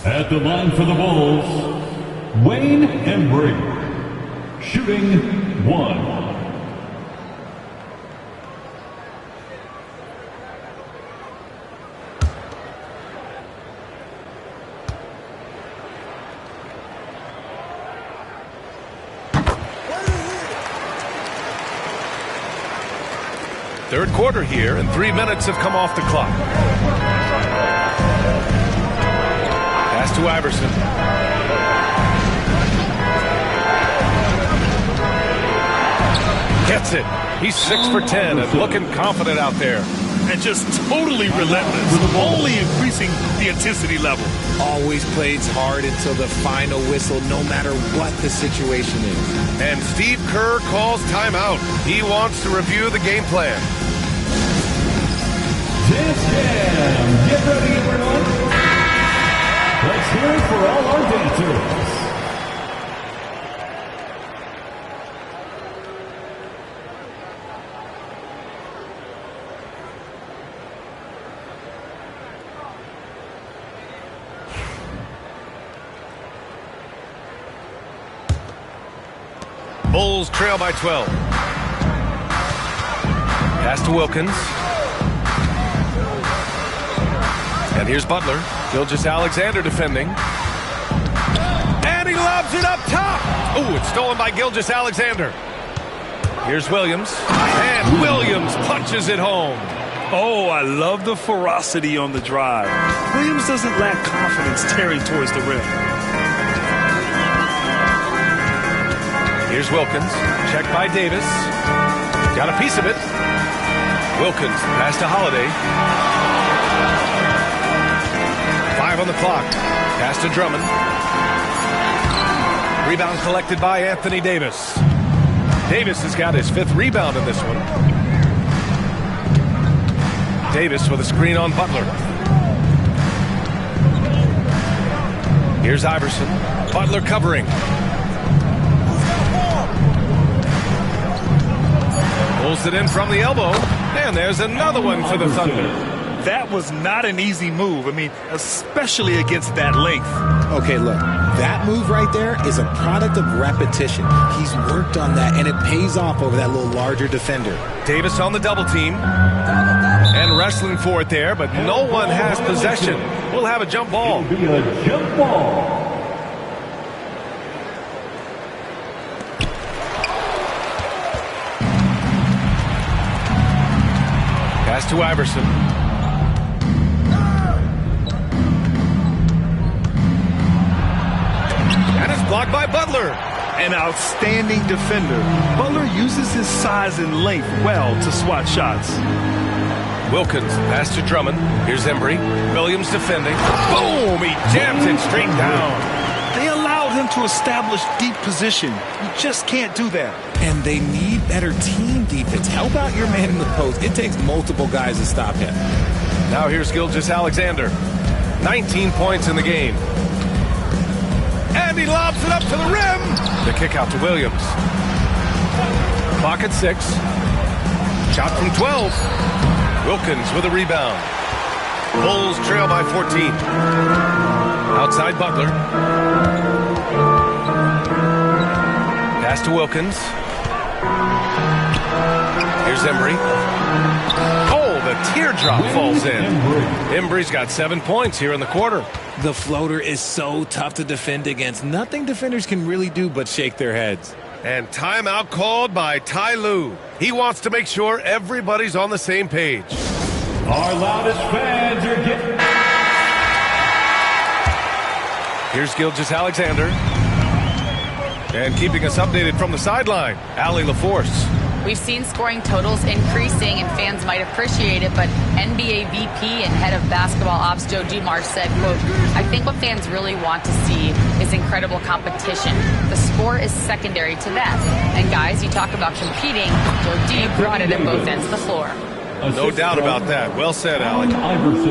At the line for the Bulls, Wayne Embry. Shooting 1. Third quarter here, and 3 minutes have come off the clock. Pass to Iverson. Gets it. He's 6 for 10 and looking confident out there. And just totally relentless, only increasing the intensity level. Always plays hard until the final whistle, no matter what the situation is. And Steve Kerr calls timeout. He wants to review the game plan. Dance Jam. Get ready, everyone. Let's hear it for all our dancers. Bulls trail by 12. Pass to Wilkins. And here's Butler. Gilgeous-Alexander defending. And he lobs it up top. Oh, it's stolen by Gilgeous-Alexander. Here's Williams. And Williams punches it home. Oh, I love the ferocity on the drive. Williams doesn't lack confidence tearing towards the rim. Here's Wilkins. Checked by Davis. Got a piece of it. Wilkins, pass to Holiday. 5 on the clock. Pass to Drummond. Rebound collected by Anthony Davis. Davis has got his 5th rebound in this one. Davis with a screen on Butler. Here's Iverson. Butler covering. Pulls it in from the elbow. And there's another one for the Thunder. That was not an easy move. I mean, especially against that length. Okay, look, that move right there is a product of repetition. He's worked on that, and it pays off over that little larger defender. Davis on the double team. And wrestling for it there, but no one has possession. We'll have a jump ball. It'll be a jump ball. Pass to Iverson. And it's blocked by Butler. An outstanding defender. Butler uses his size and length well to swat shots. Wilkins, pass to Drummond. Here's Embry. Williams defending. Boom! He jams it straight down. They allowed him to establish deep position. You just can't do that. And they need better team defense. Help out your man in the post. It takes multiple guys to stop him. Now here's Gilgeous-Alexander. 19 points in the game. And he lobs it up to the rim. The kick out to Williams. Clock at 6. Shot from 12. Wilkins with a rebound. Bulls trail by 14. Outside Butler. Pass to Wilkins. Here's Embry. Oh, the teardrop falls in. Embry's got 7 points here in the quarter. The floater is so tough to defend against. Nothing defenders can really do but shake their heads. And timeout called by Ty Lue. He wants to make sure everybody's on the same page. Our loudest fans are getting... Here's Gilgeous-Alexander. And keeping us updated from the sideline, Allie LaForce. We've seen scoring totals increasing, and fans might appreciate it, but NBA VP and head of basketball ops Joe Dumars said, quote, "I think what fans really want to see is incredible competition. The score is secondary to that. And guys, you talk about competing, Joe D brought it at both ends of the floor." No doubt about that. Well said, Allie.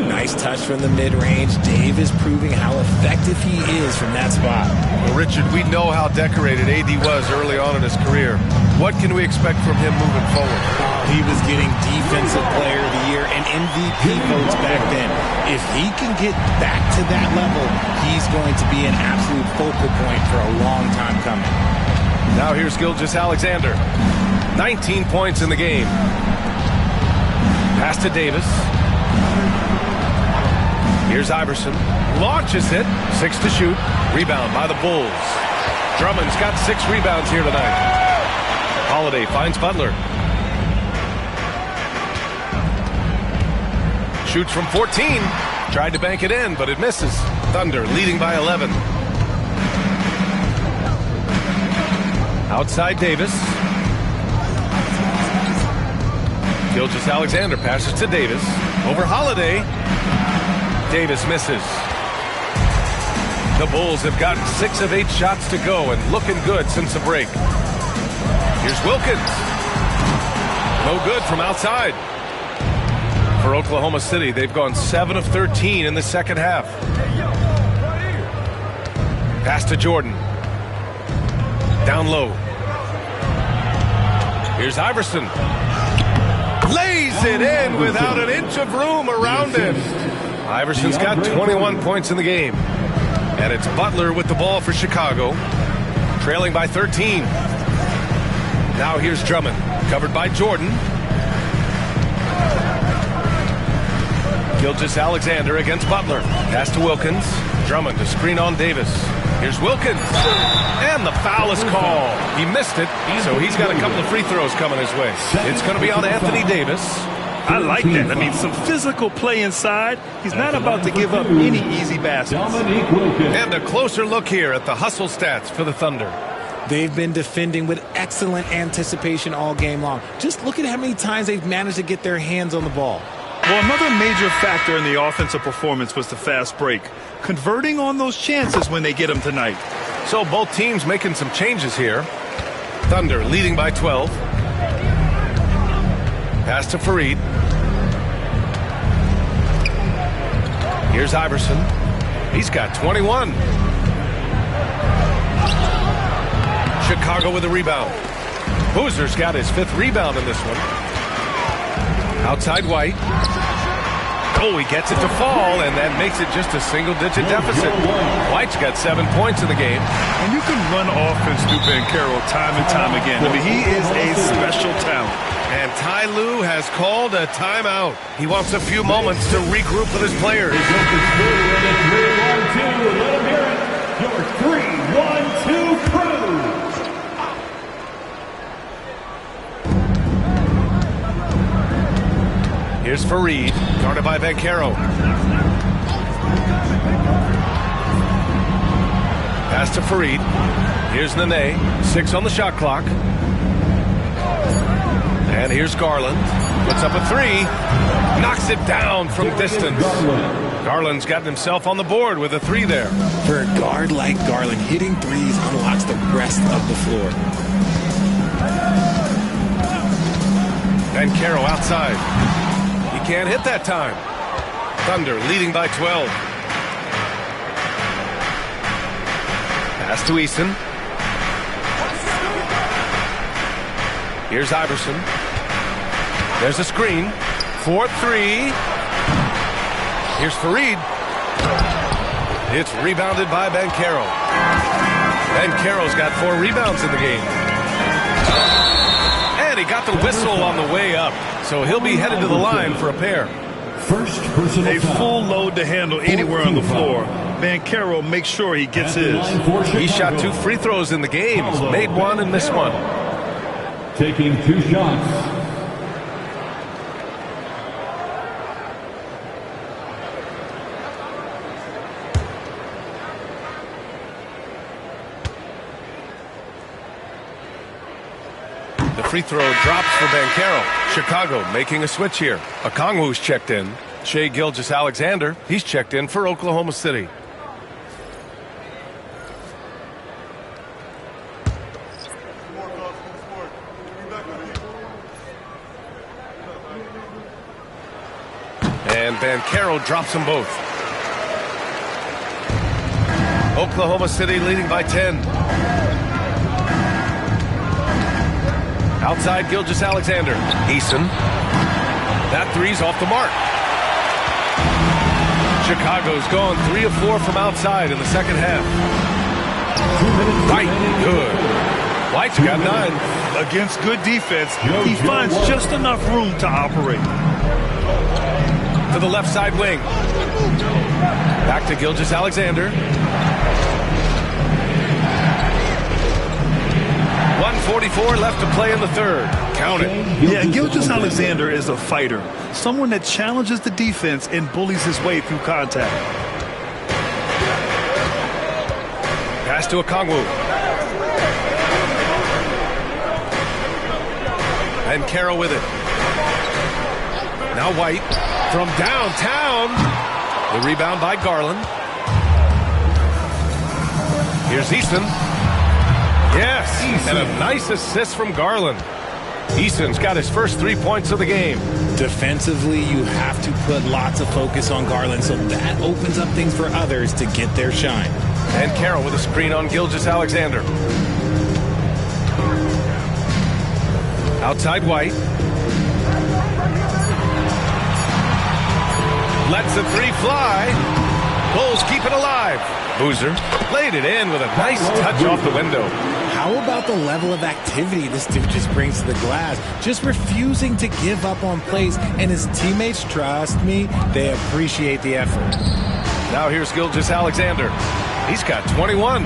Nice touch from the mid-range. Dave is proving how effective he is from that spot. Well, Richard, we know how decorated AD was early on in his career. What can we expect from him moving forward? He was getting Defensive Player of the Year and MVP votes back then. If he can get back to that level, he's going to be an absolute focal point for a long time coming. Now here's Gilgeous-Alexander. 19 points in the game. Pass to Davis. Here's Iverson. Launches it. 6 to shoot. Rebound by the Bulls. Drummond's got 6 rebounds here tonight. Holiday finds Butler. Shoots from 14. Tried to bank it in, but it misses. Thunder leading by 11. Outside Davis. Gilgeous-Alexander passes to Davis. Over Holiday. Davis misses. The Bulls have gotten 6 of 8 shots to go and looking good since the break. Here's Wilkins. No good from outside. For Oklahoma City, they've gone 7 of 13 in the second half. Pass to Jordan. Down low. Here's Iverson. Lays it in without an inch of room around him. Iverson's got 21 points in the game. And it's Butler with the ball for Chicago. Trailing by 13. Now here's Drummond, covered by Jordan. Gilgeous-Alexander against Butler. Pass to Wilkins. Drummond to screen on Davis. Here's Wilkins. And the foul is called. He missed it, so he's got a couple of free throws coming his way. It's going to be on Anthony Davis. I like that. I mean, some physical play inside. He's not about to give up any easy baskets. And a closer look here at the hustle stats for the Thunder. They've been defending with excellent anticipation all game long. Just look at how many times they've managed to get their hands on the ball. Well, another major factor in the offensive performance was the fast break. Converting on those chances when they get them tonight. So both teams making some changes here. Thunder leading by 12. Pass to Fareed. Here's Iverson. He's got 21. Chicago with a rebound. Boozer's got his 5th rebound in this one. Outside White. Oh, he gets it to fall, and that makes it just a single-digit deficit. White's got 7 points in the game. And you can run offense through Banchero time and time again. I mean, he is a special talent. And Ty Lue has called a timeout. He wants a few moments to regroup with his players. Let him hear it. Your 3-1-2 crew. Here's Fareed, guarded by Banchero. Pass to Fareed. Here's Nenê, 6 on the shot clock. And here's Garland. Puts up a 3. Knocks it down from distance. Garland's gotten himself on the board with a 3 there. For a guard like Garland, hitting threes unlocks the rest of the floor. Banchero outside. He can't hit that time. Thunder leading by 12. Pass to Easton. Here's Iverson. There's a screen. 4-3. Here's Fareed. It's rebounded by Banchero. Banchero's got 4 rebounds in the game. And he got the whistle on the way up. So he'll be headed to the line for a pair. First personal A full load to handle anywhere on the floor. Banchero makes sure he gets his. He shot 2 free throws in the game. He's made 1 and missed 1. Taking 2 shots. The free throw drops for Banchero. Chicago making a switch here. Okongwu's checked in. Shai Gilgeous-Alexander, he's checked in for Oklahoma City. And Banchero drops them both. Oklahoma City leading by 10. Outside Gilgeous-Alexander. Eason. That 3's off the mark. Chicago's gone 3 of 4 from outside in the second half. White, good. White's got 9. Against good defense, he finds just enough room to operate. To the left side wing. Back to Gilgeous-Alexander. 1:44 left to play in the third. Count it. Yeah, Gilgeous-Alexander is a fighter. Someone that challenges the defense and bullies his way through contact. Pass to Okongwu. And Banchero with it. Now White from downtown. The rebound by Garland. Here's Easton. Yes, and a nice assist from Garland. Easton's got his first 3 points of the game. Defensively, you have to put lots of focus on Garland, so that opens up things for others to get their shine. And Carroll with a screen on Gilgeous-Alexander. Outside White. Lets the 3 fly. Bulls keep it alive. Boozer played it in with a nice touch off the window. How about the level of activity this dude just brings to the glass? Just refusing to give up on plays, and his teammates, trust me, they appreciate the effort. Now here's Gilgeous-Alexander. He's got 21.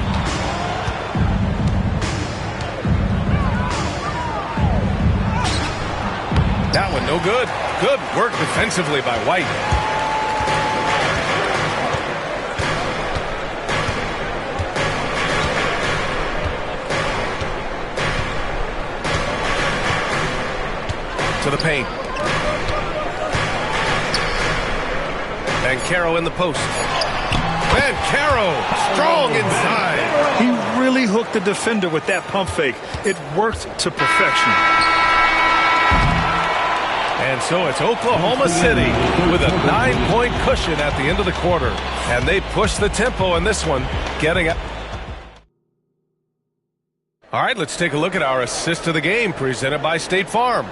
That one no good. Good work defensively by White. To the paint. And Caro in the post. And Caro strong inside. He really hooked the defender with that pump fake. It worked to perfection. And so it's Oklahoma City with a 9-point cushion at the end of the quarter. And they push the tempo in this one, getting it. All right, let's take a look at our assist of the game presented by State Farm.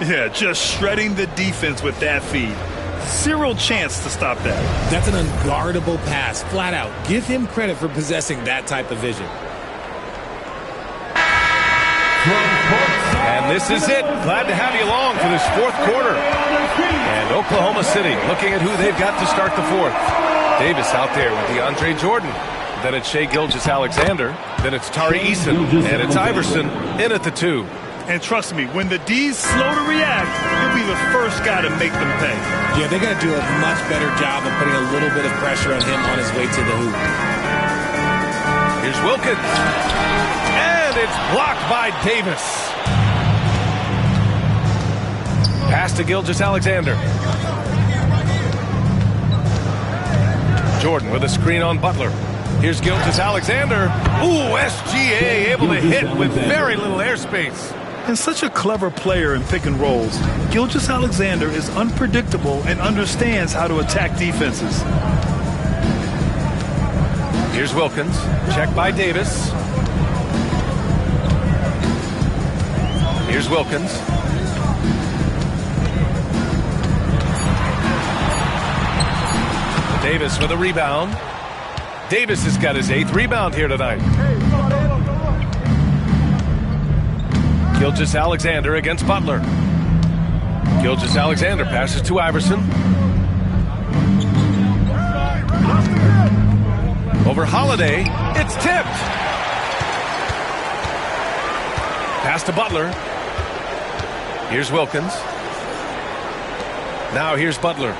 Yeah, just shredding the defense with that feed. Zero chance to stop that. That's an unguardable pass, flat out. Give him credit for possessing that type of vision. And this is it. Glad to have you along for this fourth quarter. And Oklahoma City looking at who they've got to start the fourth. Davis out there with DeAndre Jordan. Then it's Shai Gilgeous-Alexander. Then it's Tari Eason. And it's Iverson in at the 2. And trust me, when the D's slow to react, he'll be the first guy to make them pay. Yeah, they got to do a much better job of putting a little bit of pressure on him on his way to the hoop. Here's Wilkins. And it's blocked by Davis. Pass to Gilgeous-Alexander. Jordan with a screen on Butler. Here's Gilgeous-Alexander. Ooh, SGA able to hit with very little airspace. And such a clever player in pick and rolls. Gilgeous-Alexander is unpredictable and understands how to attack defenses. Here's Wilkins. Check by Davis. Here's Wilkins. Davis with a rebound. Davis has got his 8th rebound here tonight. Gilgeous-Alexander against Butler. Gilgeous-Alexander passes to Iverson. Over Holiday. It's tipped. Pass to Butler. Here's Wilkins. Now here's Butler.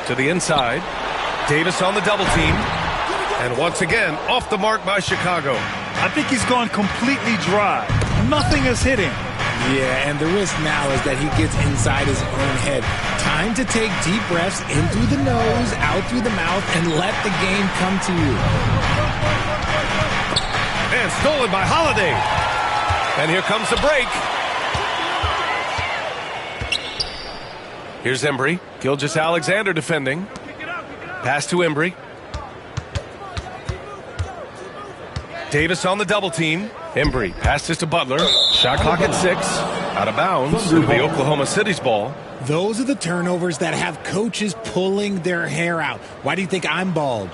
To the inside. Davis on the double team. And once again, off the mark by Chicago. I think he's gone completely dry. Nothing is hitting. Yeah, and the risk now is that he gets inside his own head. Time to take deep breaths in through the nose, out through the mouth, and let the game come to you. And stolen by Holiday. And here comes the break. Here's Embry. Gilgeous-Alexander defending. Pass to Embry. Davis on the double team. Embry passes to Butler. Shot clock at 6. Out of bounds. It'll be Oklahoma City's ball. Those are the turnovers that have coaches pulling their hair out. Why do you think I'm bald?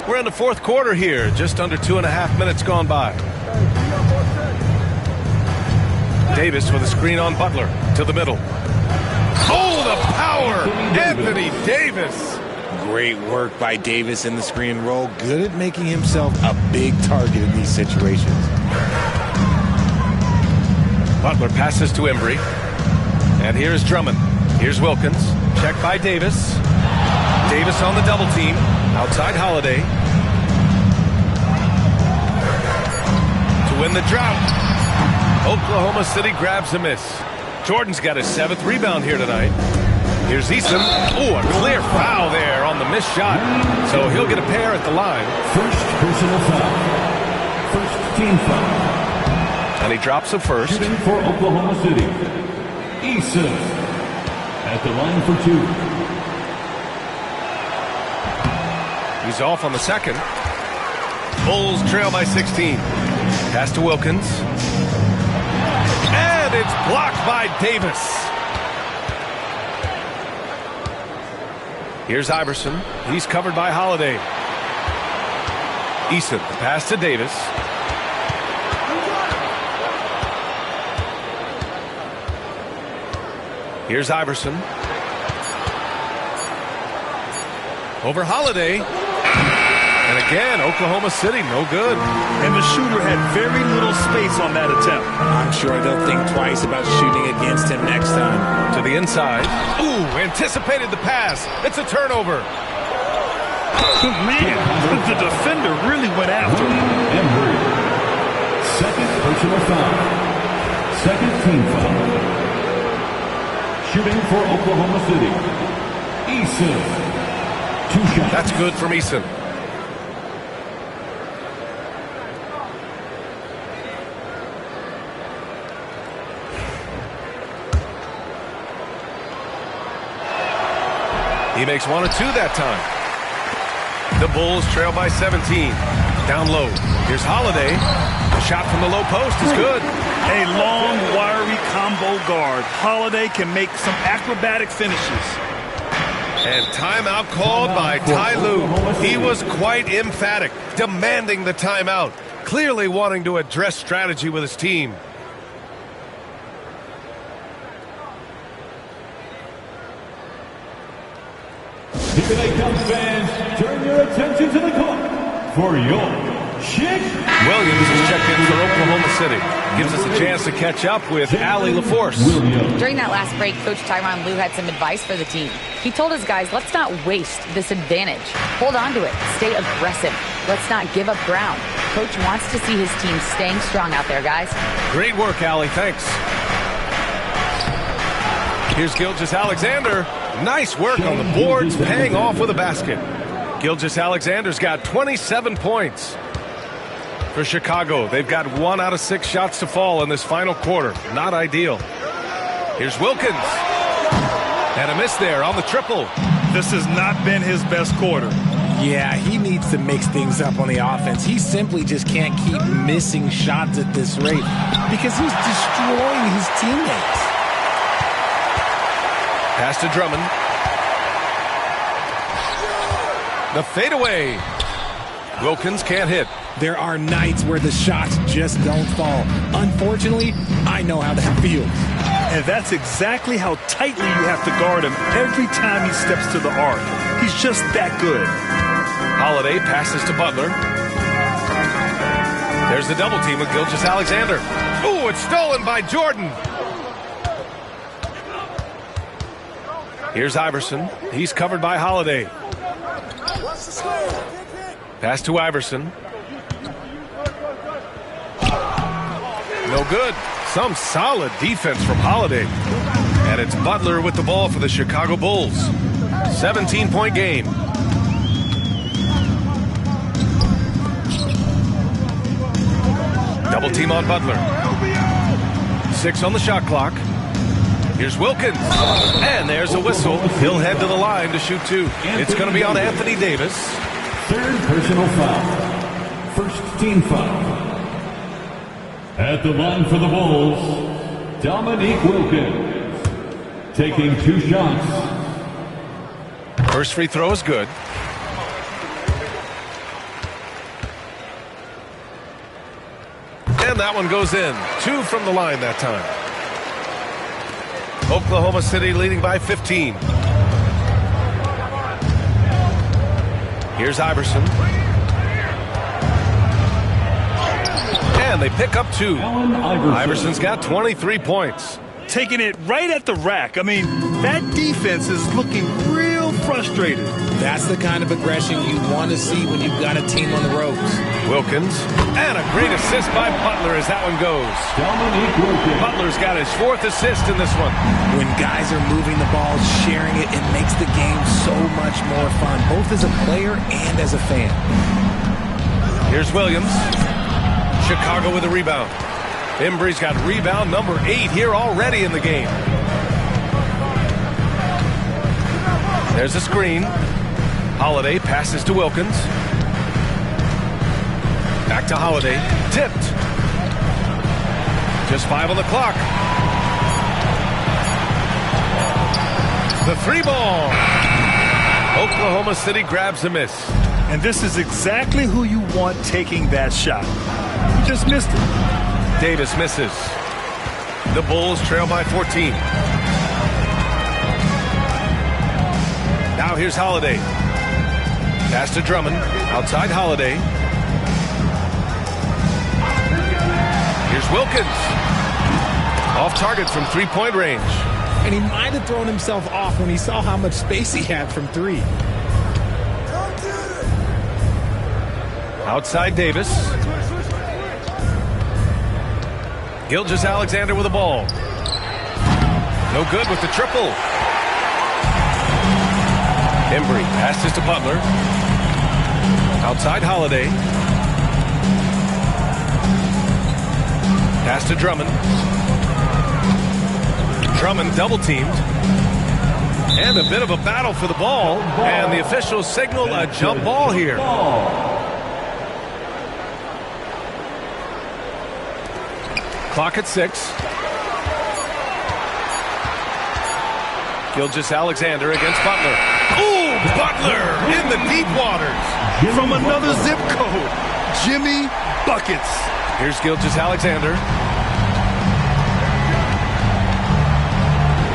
We're in the fourth quarter here. Just under 2.5 minutes gone by. Davis with a screen on Butler. To the middle. Oh, the power! Anthony Davis! Great work by Davis in the screen roll. Good at making himself a big target in these situations. Butler passes to Embry. And here's Drummond. Here's Wilkins. Check by Davis. Davis on the double team. Outside Holiday. To win the drought. Oklahoma City grabs a miss. Jordan's got his 7th rebound here tonight. Here's Eason. Oh, a clear foul there on the missed shot. So he'll get a pair at the line. First personal foul. First team foul. And he drops a first. Shooting for Oklahoma City. Eason at the line for 2. He's off on the second. Bulls trail by 16. Pass to Wilkins. And it's blocked by Davis. Here's Iverson. He's covered by Holiday. Eason, the pass to Davis. Here's Iverson. Over Holiday. And again, Oklahoma City, no good. And the shooter had very little space on that attempt. I'm sure they'll think twice about shooting against him next time. To the inside. Ooh, anticipated the pass. It's a turnover. Man, the defender really went after him. Second personal foul. Second team foul. Shooting for Oklahoma City. Eason. 2 shots. That's good from Eason. He makes 1 of 2 that time. The Bulls trail by 17. Down low. Here's Holiday. The shot from the low post is good. A long, wiry combo guard. Holiday can make some acrobatic finishes. And timeout called by Ty Lue. He was quite emphatic, demanding the timeout, clearly wanting to address strategy with his team. Here they come, fans. Turn your attention to the court for your Chick. Williams is checked in for Oklahoma City. Gives us a chance to catch up with Allie LaForce. During that last break, Coach Tyronn Lue had some advice for the team. He told his guys, let's not waste this advantage. Hold on to it. Stay aggressive. Let's not give up ground. Coach wants to see his team staying strong out there, guys. Great work, Allie. Thanks. Here's Gilgeous-Alexander. Nice work on the boards, paying off with a basket. Gilgeous-Alexander's got 27 points. For Chicago, they've got 1 out of 6 shots to fall in this final quarter. Not ideal. Here's Wilkins. And a miss there on the triple. This has not been his best quarter. Yeah, he needs to mix things up on the offense. He simply just can't keep missing shots at this rate because he's destroying his teammates. Pass to Drummond. The fadeaway. Wilkins can't hit. There are nights where the shots just don't fall. Unfortunately, I know how that feels. And that's exactly how tightly you have to guard him every time he steps to the arc. He's just that good. Holiday passes to Butler. There's the double team with Gilgeous-Alexander. Ooh, it's stolen by Jordan. Here's Iverson. He's covered by Holiday. Pass to Iverson. No good. Some solid defense from Holiday. And it's Butler with the ball for the Chicago Bulls. 17-point game. Double team on Butler. 6 on the shot clock. Here's Wilkins. And there's a whistle. He'll head to the line to shoot 2. It's going to be on Anthony Davis. Third personal foul. First team foul. At the line for the Bulls, Dominique Wilkins. Taking 2 shots. First free throw is good. And that one goes in. 2 from the line that time. Oklahoma City leading by 15. Here's Iverson. And they pick up 2. Iverson's got 23 points. Taking it right at the rack. I mean, that defense is looking real frustrated. That's the kind of aggression you want to see when you've got a team on the ropes. Wilkins. And a great assist by Butler as that one goes. Butler's got his 4th assist in this one. When guys are moving the ball, sharing it, it makes the game so much more fun, both as a player and as a fan. Here's Williams. Chicago with a rebound. Embry's got rebound number 8 here already in the game. There's a screen. Holiday passes to Wilkins. Back to Holiday. Tipped. Just 5 on the clock. The 3 ball. Oklahoma City grabs a miss. And this is exactly who you want taking that shot. You just missed it. Davis misses. The Bulls trail by 14. Now here's Holiday. Pass to Drummond. Outside Holiday. Here's Wilkins. Off target from three-point range. And he might have thrown himself off when he saw how much space he had from three. Outside Davis. Gilgeous-Alexander with the ball. No good with the triple. Embry passes to Butler. Outside Holiday. Pass to Drummond. Drummond double teamed. And a bit of a battle for the ball. And the officials signal a jump ball here. Clock at 6. Gilgeous-Alexander against Butler. Ooh, Butler in the deep waters. From another zip code, Jimmy Buckets. Here's Gilgeous-Alexander.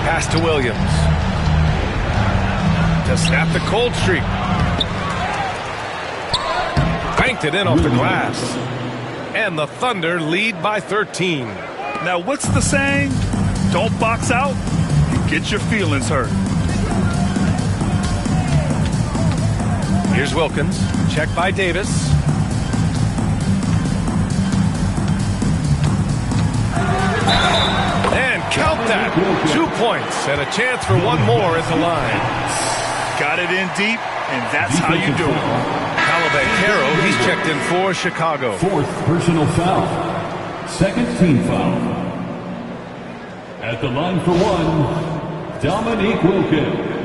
Pass to Williams. To snap the cold streak. Banked it in off the glass. And the Thunder lead by 13. Now, what's the saying? Don't box out, you get your feelings hurt. Here's Wilkins. Checked by Davis. And count that. 2 points and a chance for one more at the line. Got it in deep, and that's how you do it. Caro, he's checked in for Chicago. Fourth personal foul. Second team foul. At the line for one, Dominique Wilkins.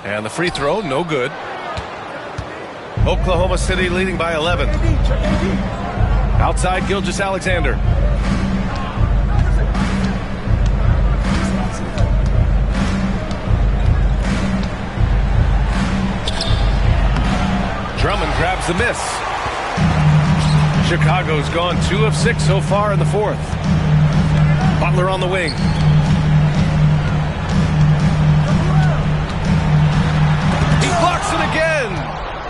And the free throw, no good. Oklahoma City leading by 11. Outside Gilgeous-Alexander. Drummond grabs the miss. Chicago's gone 2 of 6 so far in the fourth. Butler on the wing. Blocks it again.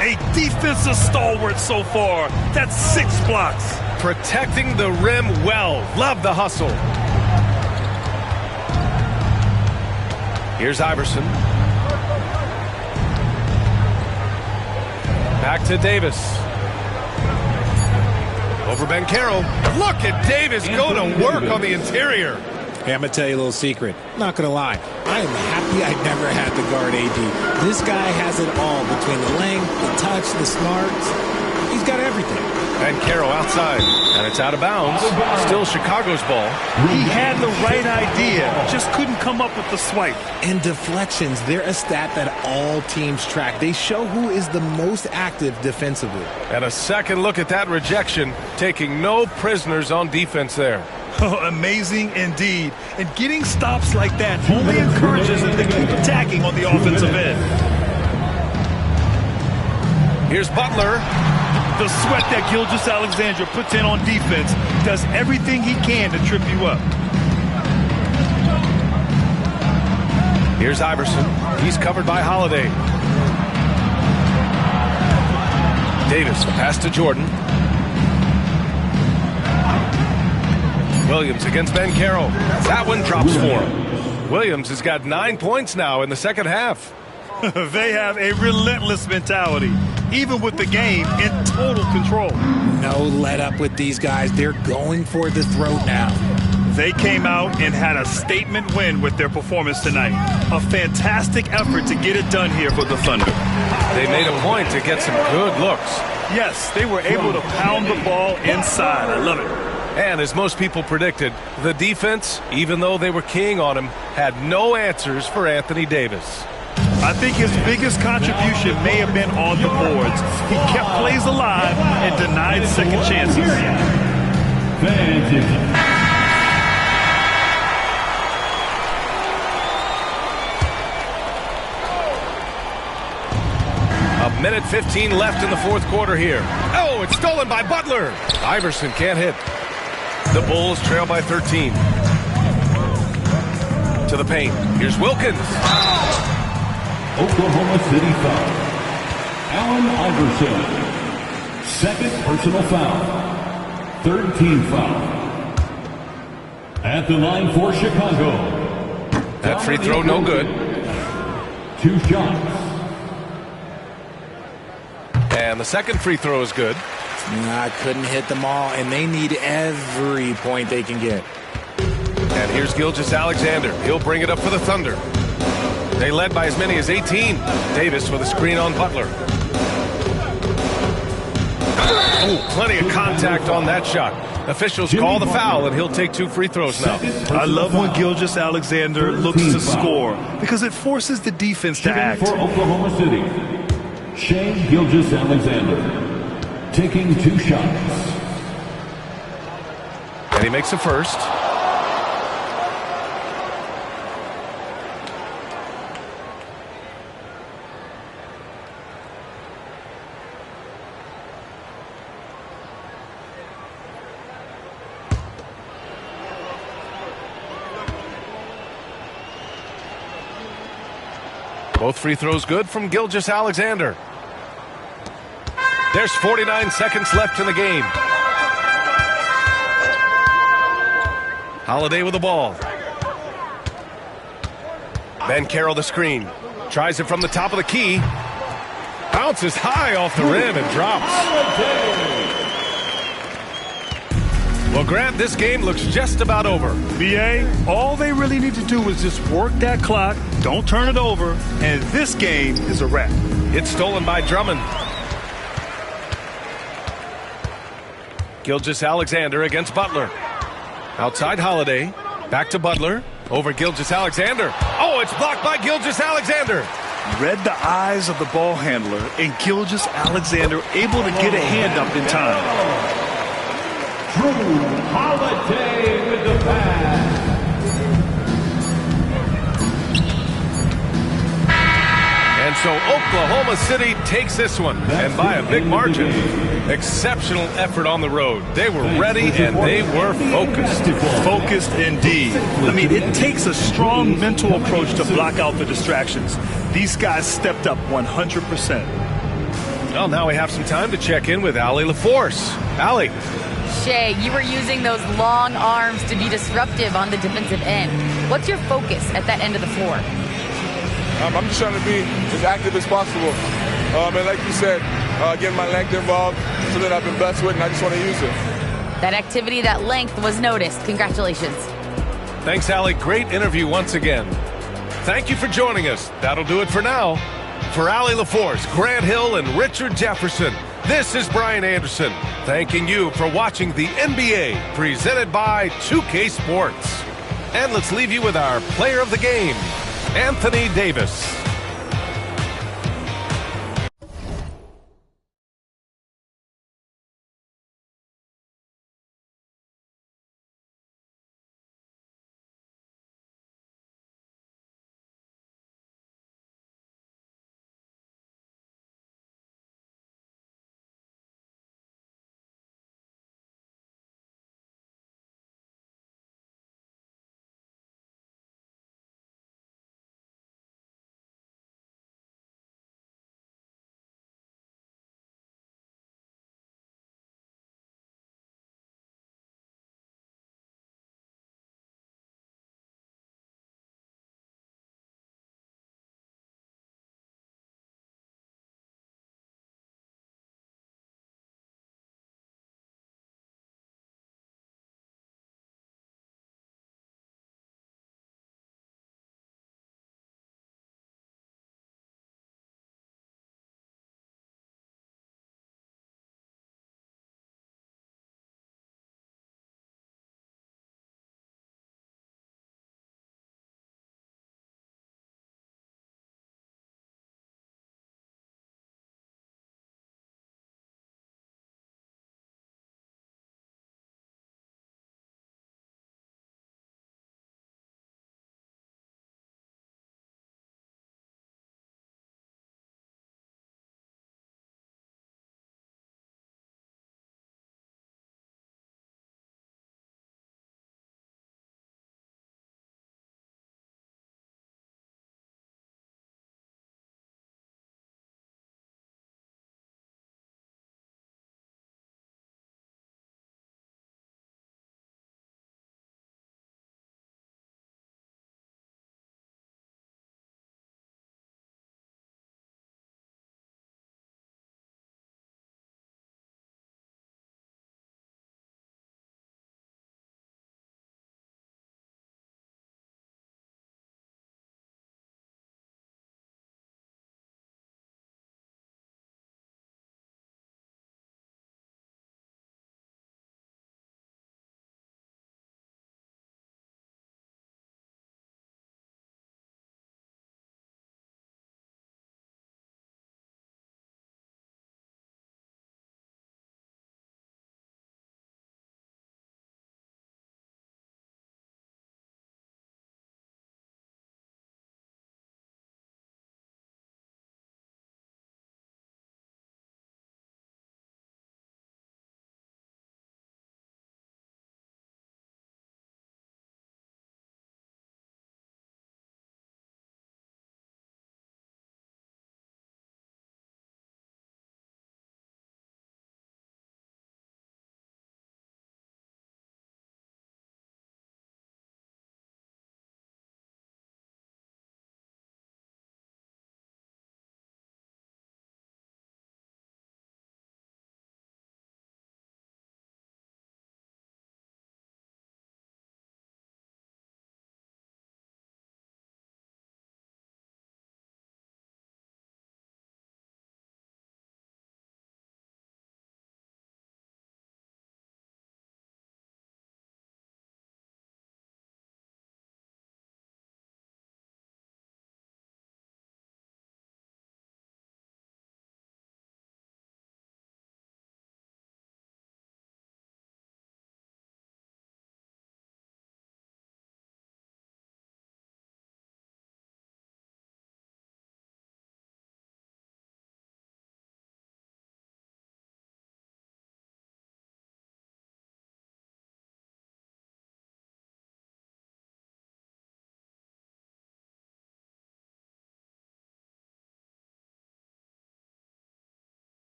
A defensive stalwart so far. That's 6 blocks. Protecting the rim well. Love the hustle. Here's Iverson. Back to Davis. Over Caro. Look at Davis go to work on the interior. Hey, I'm going to tell you a little secret. Not going to lie. I am happy I never had to guard AD. This guy has it all between the length, the touch, the smarts. He's got everything. Caro outside. And it's out of bounds. Still Chicago's ball. He had the right idea. Just couldn't come up with the swipe. And deflections, they're a stat that all teams track. They show who is the most active defensively. And a second look at that rejection. Taking no prisoners on defense there. Oh, amazing indeed. And getting stops like that only encourages them to keep attacking on the offensive end. Here's Butler. The sweat that Gilgeous-Alexander puts in on defense does everything he can to trip you up. Here's Iverson. He's covered by Holiday. Davis, pass to Jordan. Williams against Caro. That one drops for him. Williams has got 9 points now in the second half. They have a relentless mentality, even with the game in total control. No let up with these guys. They're going for the throat now. They came out and had a statement win with their performance tonight. A fantastic effort to get it done here for the Thunder. They made a point to get some good looks. Yes, they were able to pound the ball inside. I love it. And as most people predicted, the defense, even though they were keying on him, had no answers for Anthony Davis. I think his biggest contribution may have been on the boards. He kept plays alive and denied second chances. A minute 15 left in the fourth quarter here. Oh, it's stolen by Butler. Iverson can't hit. The Bulls trail by 13. To the paint. Here's Wilkins. Oklahoma City foul. Allen Iverson. Second personal foul. Third team foul. At the line for Chicago. That free throw no good. 2 shots. And the second free throw is good. I couldn't hit them all, and they need every point they can get. And here's Gilgeous-Alexander. He'll bring it up for the Thunder. They led by as many as 18. Davis with a screen on Butler. Oh, plenty of contact on that shot. Officials call the foul, and he'll take 2 free throws now. I love when Gilgeous-Alexander looks to score because it forces the defense to act. For Oklahoma City, Shai Gilgeous-Alexander taking 2 shots. And he makes a first. Both free throws good from Gilgeous-Alexander. There's 49 seconds left in the game. Holiday with the ball. Ben Carroll the screen. Tries it from the top of the key. Bounces high off the rim and drops. Well, Grant, this game looks just about over. BA, all they really need to do is just work that clock, don't turn it over, and this game is a wrap. It's stolen by Drummond. Gilgeous-Alexander against Butler. Outside Holiday. Back to Butler. Over Gilgeous-Alexander. Oh, it's blocked by Gilgeous-Alexander. Read the eyes of the ball handler, and Gilgeous-Alexander able to get a hand up in time. Drew Holiday with the pass. And so Oklahoma City takes this one, and by a big margin. Exceptional effort on the road. They were ready and they were focused. Focused indeed. I mean, it takes a strong mental approach to block out the distractions. These guys stepped up 100%. Well, now we have some time to check in with Allie LaForce. Allie. Shai, you were using those long arms to be disruptive on the defensive end. What's your focus at that end of the floor? I'm just trying to be as active as possible. And like you said, getting my length involved, something that I've been blessed with, and I just want to use it. That activity, that length was noticed. Congratulations. Thanks, Allie. Great interview once again. Thank you for joining us. That'll do it for now. For Allie LaForce, Grant Hill, and Richard Jefferson, this is Brian Anderson, thanking you for watching the NBA presented by 2K Sports. And let's leave you with our player of the game, Anthony Davis.